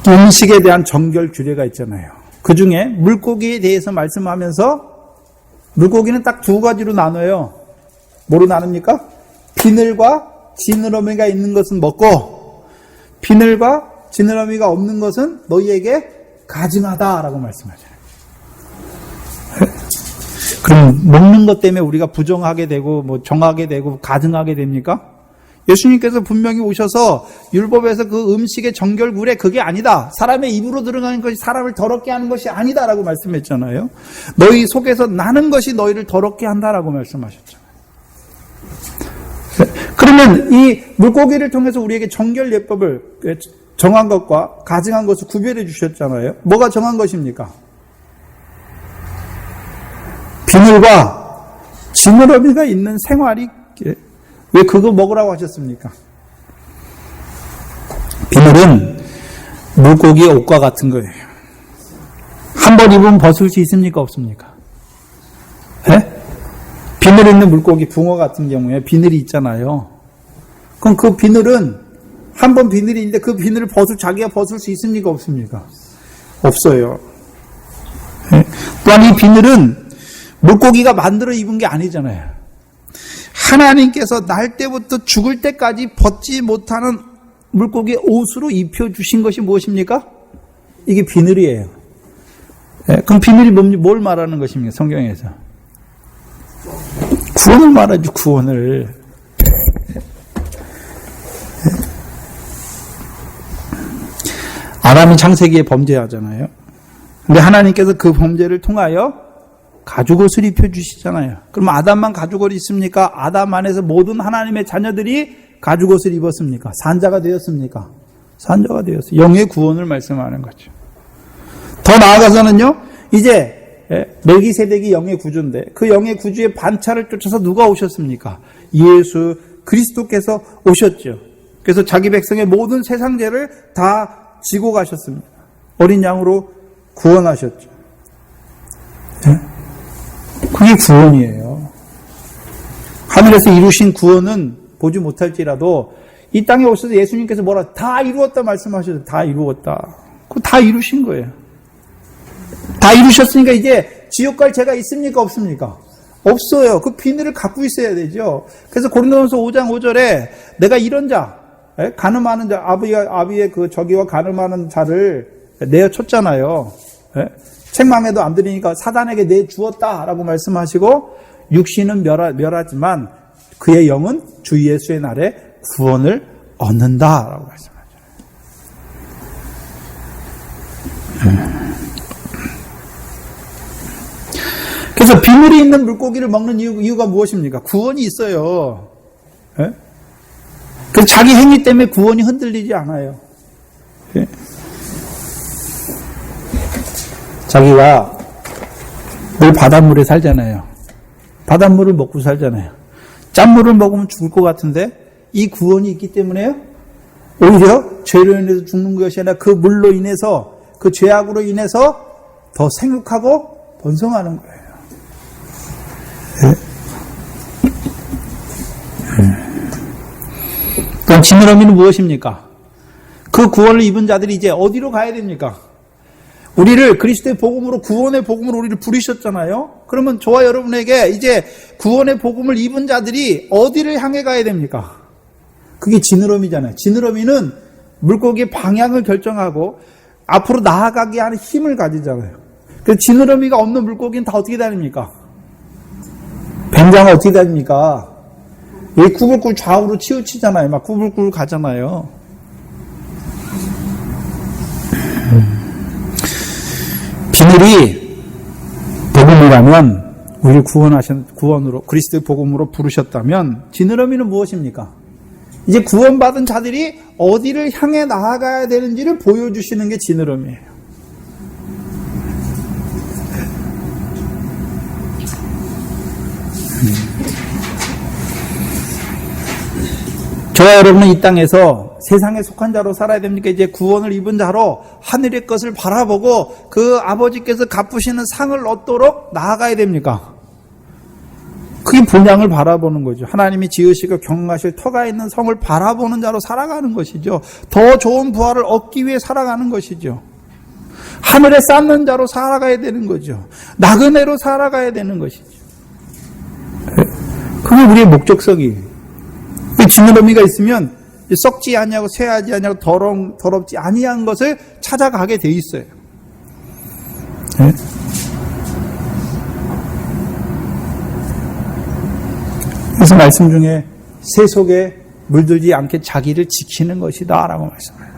B: 음식에 대한 정결 규례가 있잖아요. 그 중에 물고기에 대해서 말씀하면서 물고기는 딱 두 가지로 나눠요. 뭐로 나눕니까? 비늘과 지느러미가 있는 것은 먹고 비늘과 지느러미가 없는 것은 너희에게 가증하다라고 말씀하잖아요. 그럼 먹는 것 때문에 우리가 부정하게 되고 뭐 정하게 되고 가증하게 됩니까? 예수님께서 분명히 오셔서 율법에서 그 음식의 정결구래 그게 아니다. 사람의 입으로 들어가는 것이 사람을 더럽게 하는 것이 아니다라고 말씀했잖아요. 너희 속에서 나는 것이 너희를 더럽게 한다라고 말씀하셨잖아요. 그러면 이 물고기를 통해서 우리에게 정결 예법을 정한 것과 가증한 것을 구별해 주셨잖아요. 뭐가 정한 것입니까? 비늘과 지느러미가 있는 생활이 왜 그거 먹으라고 하셨습니까? 비늘은 물고기의 옷과 같은 거예요. 한 번 입으면 벗을 수 있습니까? 없습니까? 네? 비늘 있는 물고기, 붕어 같은 경우에 비늘이 있잖아요. 그럼 그 비늘은 한 번 비늘이 있는데 그 비늘을 자기가 벗을 수 있습니까? 없습니까? 없어요. 네? 또한 이 비늘은 물고기가 만들어 입은 게 아니잖아요. 하나님께서 날 때부터 죽을 때까지 벗지 못하는 물고기의 옷으로 입혀주신 것이 무엇입니까? 이게 비늘이에요. 네, 그럼 비늘이 뭘 말하는 것입니까? 성경에서. 구원을 말하죠, 구원을. 아담이 창세기에 범죄하잖아요. 근데 하나님께서 그 범죄를 통하여 가죽옷을 입혀주시잖아요. 그럼 아담만 가죽옷을 입습니까? 아담 안에서 모든 하나님의 자녀들이 가죽옷을 입었습니까? 산자가 되었습니까? 산자가 되었어요. 영의 구원을 말씀하는 거죠. 더 나아가서는요, 이제 멜기세덱이 영의 구주인데 그 영의 구주의 반차를 쫓아서 누가 오셨습니까? 예수 그리스도께서 오셨죠. 그래서 자기 백성의 모든 세상 죄를 다 지고 가셨습니다. 어린 양으로 구원하셨죠. 그게 구원이에요. 하늘에서 이루신 구원은 보지 못할지라도 이 땅에 오셔서 예수님께서 뭐라 다 이루었다 말씀하셔서 다 이루었다. 그거 다 이루신 거예요. 다 이루셨으니까 이제 지옥 갈 죄가 있습니까? 없습니까? 없어요. 그 비늘을 갖고 있어야 되죠. 그래서 고린도전서 5장 5절에 내가 이런 자, 가늠하는 자, 아비의 그 저기와 가늠하는 자를 내어쳤잖아요. 책망에도 안 들으니까 사단에게 내주었다라고 말씀하시고 육신은 멸하지만 그의 영은 주 예수의 날에 구원을 얻는다라고 말씀하죠. 그래서 비늘이 있는 물고기를 먹는 이유가 무엇입니까? 구원이 있어요. 그래서 자기 행위 때문에 구원이 흔들리지 않아요. 자기가 늘 바닷물에 살잖아요. 바닷물을 먹고 살잖아요. 짠물을 먹으면 죽을 것 같은데 이 구원이 있기 때문에요. 오히려 죄로 인해서 죽는 것이 아니라 그 물로 인해서 그 죄악으로 인해서 더 생육하고 번성하는 거예요. 그럼 지느러미는 무엇입니까? 그 구원을 입은 자들이 이제 어디로 가야 됩니까? 우리를 그리스도의 복음으로 구원의 복음으로 우리를 부르셨잖아요. 그러면 저와 여러분에게 이제 구원의 복음을 입은 자들이 어디를 향해 가야 됩니까? 그게 지느러미잖아요. 지느러미는 물고기의 방향을 결정하고 앞으로 나아가게 하는 힘을 가지잖아요. 그래서 지느러미가 없는 물고기는 다 어떻게 다닙니까? 뱀장은 어떻게 다닙니까? 이 구불꿀 좌우로 치우치잖아요. 막 구불꿀 가잖아요. 비늘이 복음이라면 우리를 구원으로 그리스도의 복음으로 부르셨다면 지느러미는 무엇입니까? 이제 구원받은 자들이 어디를 향해 나아가야 되는지를 보여주시는 게 지느러미예요. 저와 여러분은 이 땅에서 세상에 속한 자로 살아야 됩니까? 이제 구원을 입은 자로 하늘의 것을 바라보고 그 아버지께서 갚으시는 상을 얻도록 나아가야 됩니까? 그게 본향을 바라보는 거죠. 하나님이 지으시고 경영하실 터가 있는 성을 바라보는 자로 살아가는 것이죠. 더 좋은 부활을 얻기 위해 살아가는 것이죠. 하늘에 쌓는 자로 살아가야 되는 거죠. 나그네로 살아가야 되는 것이죠. 그게 우리의 목적성이에요. 지느러미가 있으면 썩지 아니하고 쇠하지 아니하고 더럽지 아니한 것을 찾아가게 돼 있어요. 네? 그래서 말씀 중에 새 속에 물들지 않게 자기를 지키는 것이다 라고 말씀해요.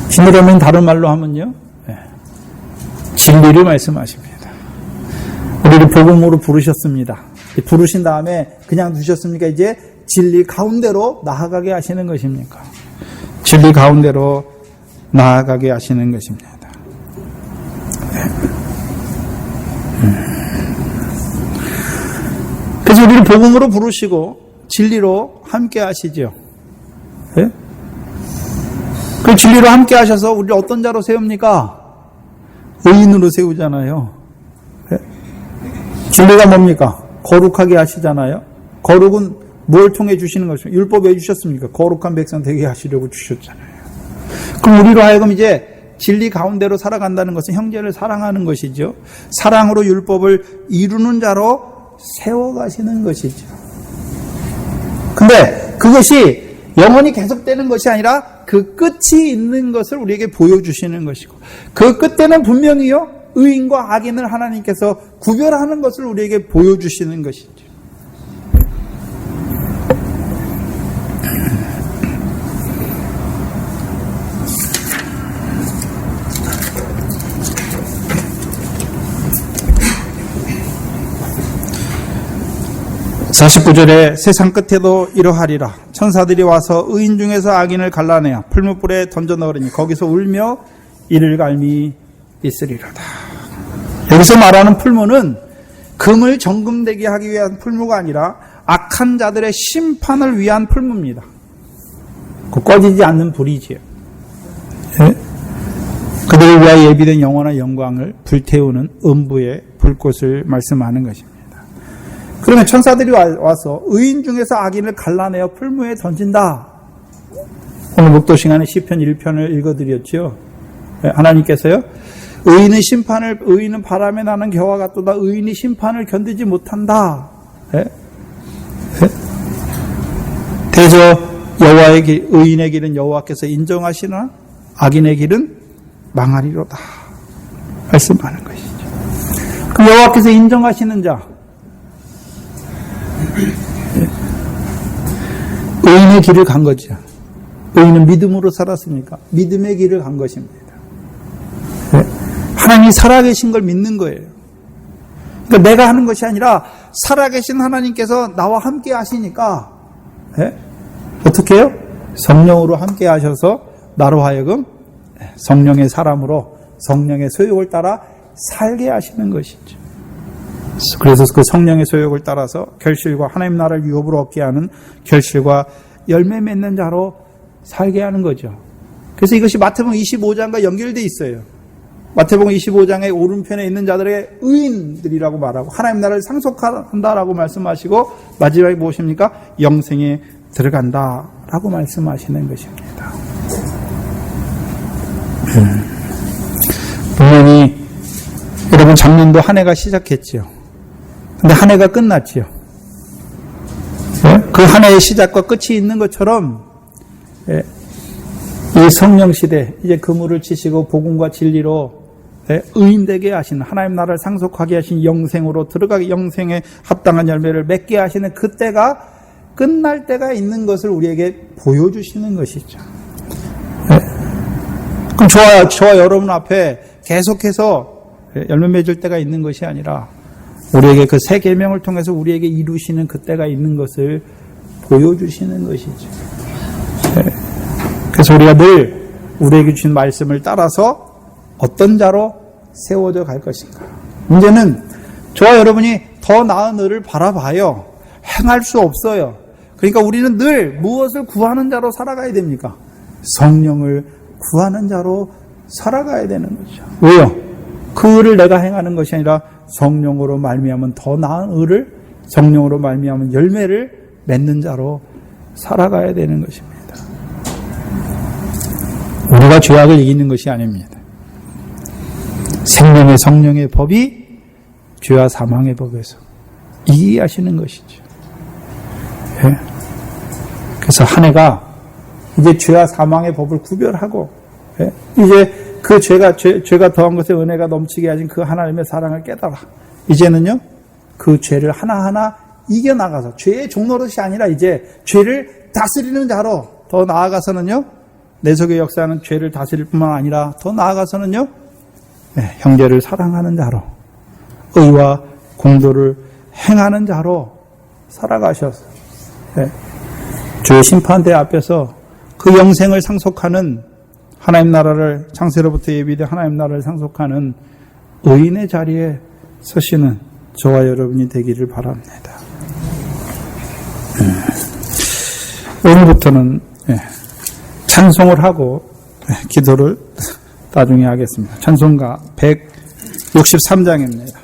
B: 지느러미는 다른 말로 하면요, 진리를 말씀하십니다. 우리를 복음으로 부르셨습니다. 부르신 다음에 그냥 두셨습니까? 이제 진리 가운데로 나아가게 하시는 것입니까? 진리 가운데로 나아가게 하시는 것입니다. 그래서 우리를 복음으로 부르시고 진리로 함께 하시죠. 네? 그 진리로 함께 하셔서 우리를 어떤 자로 세웁니까? 의인으로 세우잖아요. 네? 진리가 뭡니까? 거룩하게 하시잖아요. 거룩은 뭘 통해 주시는 것입니까? 율법 왜 주셨습니까? 거룩한 백성 되게 하시려고 주셨잖아요. 그럼 우리로 하여금 이제 진리 가운데로 살아간다는 것은 형제를 사랑하는 것이죠. 사랑으로 율법을 이루는 자로 세워가시는 것이죠. 근데 그것이 영원히 계속되는 것이 아니라 그 끝이 있는 것을 우리에게 보여주시는 것이고, 그 끝에는 분명히요, 의인과 악인을 하나님께서 구별하는 것을 우리에게 보여주시는 것이죠. (49절에) 세상 끝에도 이러하리라. 천사들이 와서 의인 중에서 악인을 갈라내어 풀무불에 던져 넣으리니 거기서 울며 이를 갈미 있으리로다. 여기서 말하는 풀무는 금을 정금되게 하기 위한 풀무가 아니라 악한 자들의 심판을 위한 풀무입니다. 그 꺼지지 않는 불이지요. 네? 그들을 위하여 예비된 영원한 영광을 불태우는 음부의 불꽃을 말씀하는 것입니다. 그러면 천사들이 와서 의인 중에서 악인을 갈라내어 풀무에 던진다. 오늘 목도 시간에 시편 1편을 읽어드렸죠. 하나님께서요, 의인은 바람에 나는 겨와 같도다. 의인이 심판을 견디지 못한다. 대저 여호와의 길, 의인의 길은 여호와께서 인정하시나 악인의 길은 망하리로다. 말씀하는 것이죠. 그럼 여호와께서 인정하시는 자, 의인의 길을 간 거죠. 의인은 믿음으로 살았습니까? 믿음의 길을 간 것입니다. 하나님이 살아계신 걸 믿는 거예요. 그러니까 내가 하는 것이 아니라 살아계신 하나님께서 나와 함께 하시니까, 어떻게 해요? 성령으로 함께 하셔서 나로 하여금 성령의 사람으로 성령의 소욕을 따라 살게 하시는 것이죠. 그래서 그 성령의 소욕을 따라서 결실과 하나님 나라를 유업으로 얻게 하는 결실과 열매 맺는 자로 살게 하는 거죠. 그래서 이것이 마태복음 25장과 연결되어 있어요. 마태복음 25장의 오른편에 있는 자들의 의인들이라고 말하고 하나님 나라를 상속한다라고 말씀하시고 마지막에 무엇입니까? 영생에 들어간다라고 말씀하시는 것입니다. 분명히 여러분 작년도 한 해가 시작했지요. 근데 한 해가 끝났지요. 그 한 해의 시작과 끝이 있는 것처럼 이 성령 시대 이제 그물을 치시고 복음과 진리로 의인되게 하시는 하나님 나라를 상속하게 하신 영생으로 들어가게 영생에 합당한 열매를 맺게 하시는 그때가 끝날 때가 있는 것을 우리에게 보여주시는 것이죠. 그럼 저와 여러분 앞에 계속해서 열매 맺을 때가 있는 것이 아니라
A: 우리에게 그 새 계명을 통해서 우리에게 이루시는 그때가 있는 것을 보여주시는 것이죠. 네. 그래서 우리가 늘 우리에게 주신 말씀을 따라서 어떤 자로 세워져 갈 것인가. 문제는 저와 여러분이 더 나은 의를 바라봐요. 행할 수 없어요. 그러니까 우리는 늘 무엇을 구하는 자로 살아가야 됩니까? 성령을 구하는 자로 살아가야 되는 거죠. 왜요? 그 의를 내가 행하는 것이 아니라 성령으로 말미암은 더 나은 의를, 성령으로 말미암은 열매를 맺는 자로 살아가야 되는 것입니다. 우리가 죄악을 이기는 것이 아닙니다. 생명의 성령의 법이 죄와 사망의 법에서 이기게 하시는 것이죠. 예. 그래서 한 해가 이제 죄와 사망의 법을 구별하고, 예. 이제 그 죄가 더한 것에 은혜가 넘치게 하신 그 하나님의 사랑을 깨달아. 이제는요, 그 죄를 하나하나 이겨나가서, 죄의 종노릇이 아니라 이제 죄를 다스리는 자로, 더 나아가서는요, 내 속에 역사하는 죄를 다스릴 뿐만 아니라 더 나아가서는요, 네, 형제를 사랑하는 자로, 의와 공도를 행하는 자로 살아가셔서, 네, 주의 심판대 앞에서 그 영생을 상속하는 하나님 나라를, 창세로부터 예비된 하나님 나라를 상속하는 의인의 자리에 서시는 저와 여러분이 되기를 바랍니다. 오늘부터는 찬송을 하고 기도를 나중에 하겠습니다. 찬송가 163장입니다.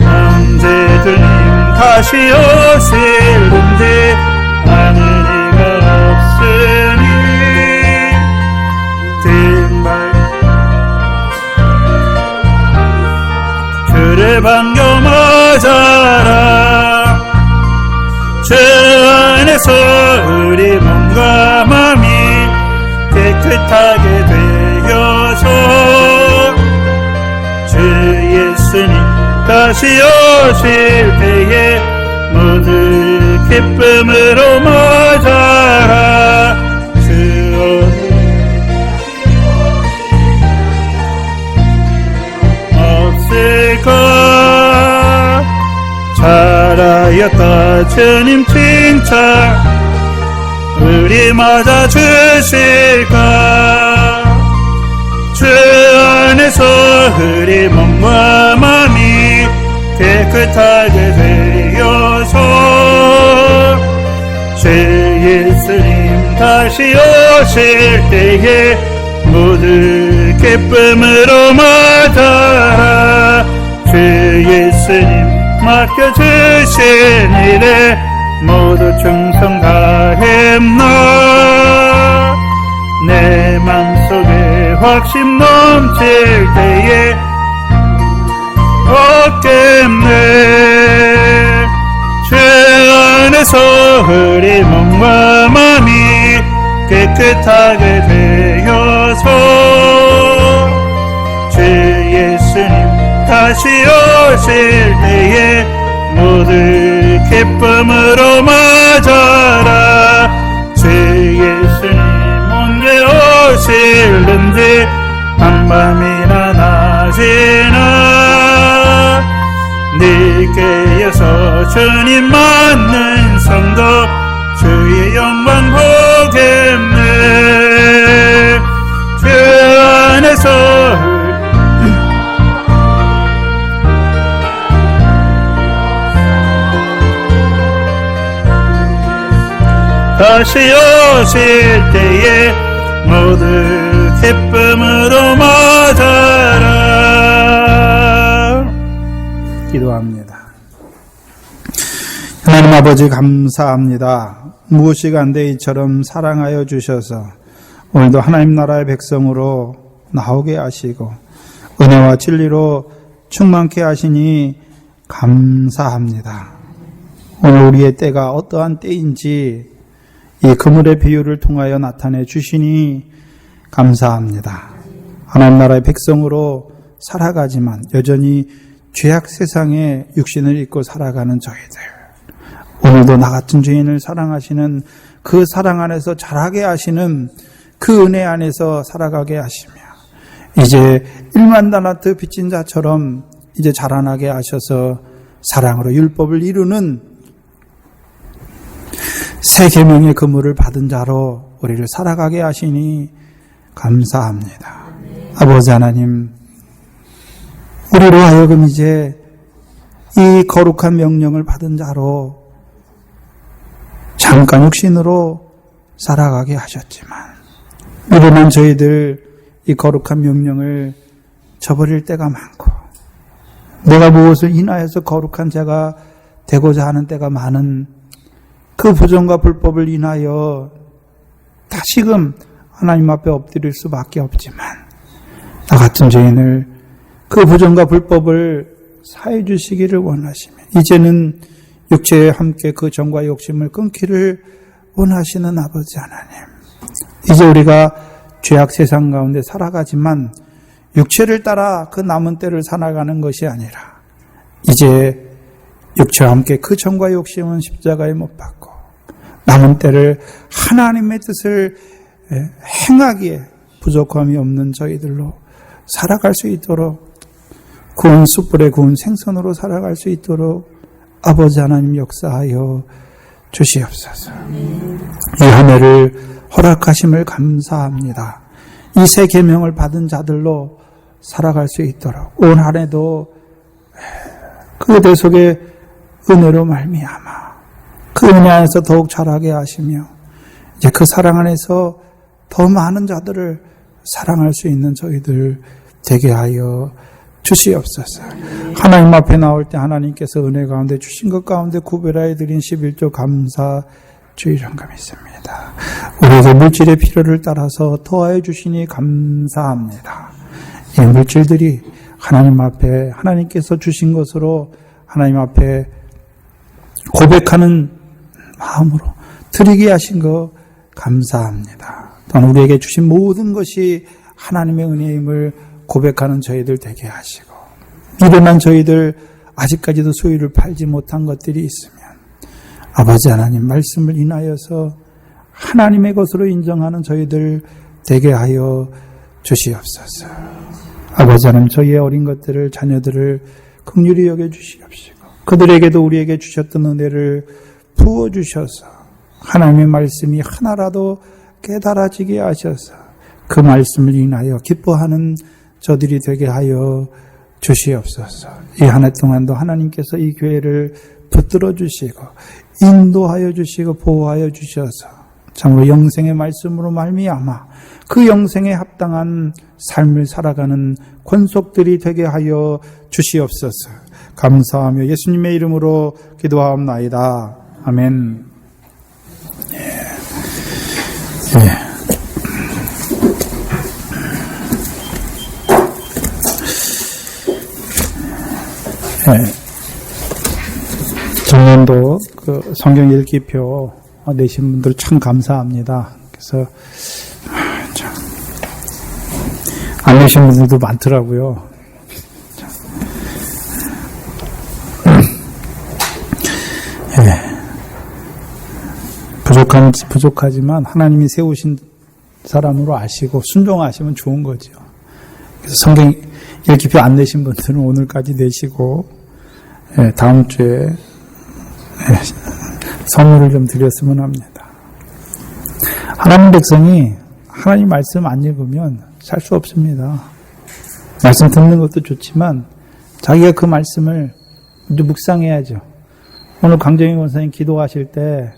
C: 언제든 다시 오실는데 아는 이가 없으니 뒷말 주를 반겨 맞아라. 주 안에서 우리 몸과 마음이 깨끗하게 되어서 주 예수님 다시 오실 때에 모두 기쁨으로 맞아라. 주 오늘 없을까. 잘하였다 주님 칭찬 우리 맞아 주실까. 주 안에서 우리 몸과 마음이 깨끗하게 되어서 주 예수님 다시 오실 때에 모두 기쁨으로 맞아라. 주 예수님 맡겨주신 일에 모두 충성 다했나. 내 맘속에 확신 넘칠 때에 없겠네. 주 안에서 우리 몸과 마음이 깨끗하게 되어서 주 예수님 다시 오실 때에 모두 기쁨으로 맞아라. 주 예수님 언제 오실는지 한밤이나 낮이나 늘 깨어서 주님 맞는 성도 주의 영광 보겠네. 주 안에서 다시 오실 때에 모두 기쁨으로 맞아라.
A: 기도합니다. 하나님 아버지 감사합니다. 무엇이 간데 이처럼 사랑하여 주셔서 오늘도 하나님 나라의 백성으로 나오게 하시고 은혜와 진리로 충만케 하시니 감사합니다. 오늘 우리의 때가 어떠한 때인지 이 그물의 비유를 통하여 나타내 주시니 감사합니다. 하나님 나라의 백성으로 살아가지만 여전히 죄악 세상에 육신을 입고 살아가는 저희들, 오늘도 나 같은 죄인을 사랑하시는 그 사랑 안에서 자라게 하시는 그 은혜 안에서 살아가게 하시며 이제 1만 달란트 빚진 자처럼 이제 자라나게 하셔서 사랑으로 율법을 이루는 새 계명의 근무를 받은 자로 우리를 살아가게 하시니 감사합니다. 아버지 하나님, 우리로 하여금 이제 이 거룩한 명령을 받은 자로 잠깐 육신으로 살아가게 하셨지만 미련한 저희들 이 거룩한 명령을 저버릴 때가 많고 내가 무엇을 인하여서 거룩한 자가 되고자 하는 때가 많은 그 부정과 불법을 인하여 다시금 하나님 앞에 엎드릴 수밖에 없지만 나 같은 죄인을 그 부정과 불법을 사해 주시기를 원하시며 이제는 육체에 함께 그 정과 욕심을 끊기를 원하시는 아버지 하나님, 이제 우리가 죄악 세상 가운데 살아가지만 육체를 따라 그 남은 때를 살아가는 것이 아니라 이제 육체와 함께 그 정과 욕심은 십자가에 못 박고 남은 때를 하나님의 뜻을 행하기에 부족함이 없는 저희들로 살아갈 수 있도록 구운 숯불에 구운 생선으로 살아갈 수 있도록 아버지 하나님 역사하여 주시옵소서. 이 한 해를 허락하심을 감사합니다. 이 새 계명을 받은 자들로 살아갈 수 있도록 온 한 해도 그 대속의 은혜로 말미암아 그 은혜 안에서 더욱 자라게 하시며 이제 그 사랑 안에서 더 많은 자들을 사랑할 수 있는 저희들 되게 하여 주시옵소서. 하나님 앞에 나올 때 하나님께서 은혜 가운데 주신 것 가운데 구별하여 드린 11조 감사 주의정감 있습니다. 우리에게 물질의 필요를 따라서 더하여 주시니 감사합니다. 이 물질들이 하나님 앞에 하나님께서 주신 것으로 하나님 앞에 고백하는 마음으로 드리게 하신 거 감사합니다. 또한 우리에게 주신 모든 것이 하나님의 은혜임을 고백하는 저희들 되게 하시고 미련한 저희들 아직까지도 소유를 팔지 못한 것들이 있으면 아버지 하나님 말씀을 인하여서 하나님의 것으로 인정하는 저희들 되게 하여 주시옵소서. 아버지 하나님 저희의 어린 것들을 자녀들을 긍휼히 여겨 주시옵시고 그들에게도 우리에게 주셨던 은혜를 부어주셔서 하나님의 말씀이 하나라도 깨달아지게 하셔서 그 말씀을 인하여 기뻐하는 저들이 되게 하여 주시옵소서. 이 한 해 동안도 하나님께서 이 교회를 붙들어 주시고 인도하여 주시고 보호하여 주셔서 참으로 영생의 말씀으로 말미암아 그 영생에 합당한 삶을 살아가는 권속들이 되게 하여 주시옵소서. 감사하며 예수님의 이름으로 기도하옵나이다. 아멘. 작년도 그 성경 읽기표 내신 분들 참 감사합니다. 그래서 안 내신 분들도 많더라고요. 부족하지만 하나님이 세우신 사람으로 아시고 순종하시면 좋은 거죠. 그래서 성경 읽기표 안 내신 분들은 오늘까지 내시고 다음 주에 선물을 좀 드렸으면 합니다. 하나님 백성이 하나님 말씀 안 읽으면 살 수 없습니다. 말씀 듣는 것도 좋지만 자기가 그 말씀을 먼저 묵상해야죠. 오늘 강정희 권사님 기도하실 때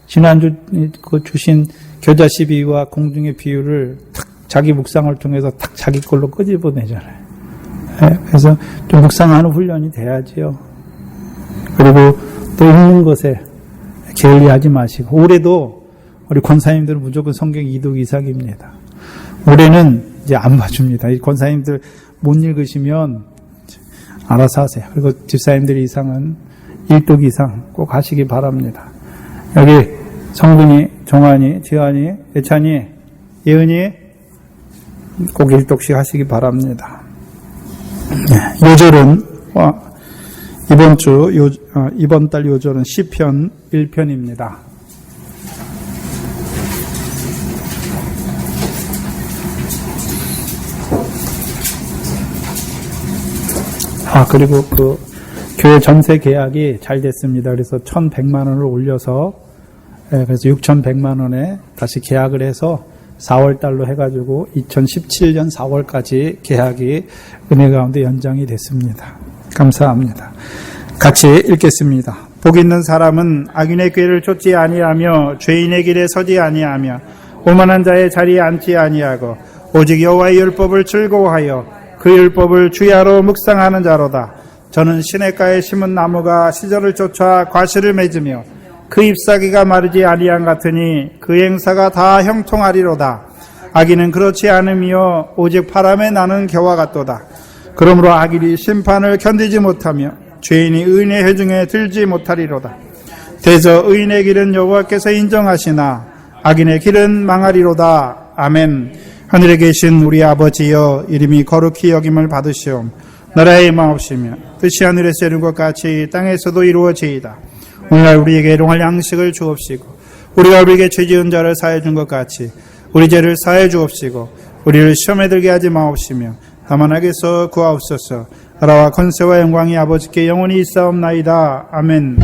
A: 지난주 그 주신 겨자 12와 공중의 비유를 탁 자기 묵상을 통해서 탁 자기 걸로 끄집어내잖아요. 그래서 좀 묵상하는 훈련이 돼야지요. 그리고 또 읽는 것에 게을리하지 마시고 올해도 우리 권사님들은 무조건 성경 2독 이상입니다. 올해는 이제 안 봐줍니다. 이 권사님들 못 읽으시면 알아서 하세요. 그리고 집사님들 이상은 1독 이상 꼭 하시기 바랍니다. 여기 성근이, 종환이, 지환이, 예찬이, 예은이 꼭 1독씩 하시기 바랍니다. 요절은 이번 달 요절은 시편 1편입니다. 그리고 교회 전세 계약이 잘 됐습니다. 그래서 1,100만 원을 올려서, 그래서 6,100만 원에 다시 계약을 해서 4월 달로 해가지고 2017년 4월까지 계약이 은혜 가운데 연장이 됐습니다. 감사합니다. 같이 읽겠습니다. 복 있는 사람은 악인의 꾀를 쫓지 아니하며 죄인의 길에 서지 아니하며 오만한 자의 자리에 앉지 아니하고 오직 여호와의 율법을 즐거워하여 그 율법을 주야로 묵상하는 자로다. 저는 시냇가에 심은 나무가 시절을 쫓아 과실을 맺으며 그 잎사귀가 마르지 아니한 같으니 그 행사가 다 형통하리로다. 악인은 그렇지 않으며 오직 바람에 나는 겨와 같도다. 그러므로 악인이 심판을 견디지 못하며 죄인이 의인의 회중에 들지 못하리로다. 대저 의인의 길은 여호와께서 인정하시나 악인의 길은 망하리로다. 아멘. 하늘에 계신 우리 아버지여, 이름이 거룩히 여김을 받으시오. 나라의 마옵시며 뜻이 하늘에서 이룬 것 같이 땅에서도 이루어지이다. 오늘날 우리에게 일용할 양식을 주옵시고 우리가 우리에게 죄지은 자를 사해 준 것 같이 우리 죄를 사해 주옵시고 우리를 시험에 들게 하지 마옵시며 다만 악에서 구하옵소서. 나라와 권세와 영광이 아버지께 영원히 있사옵나이다. 아멘.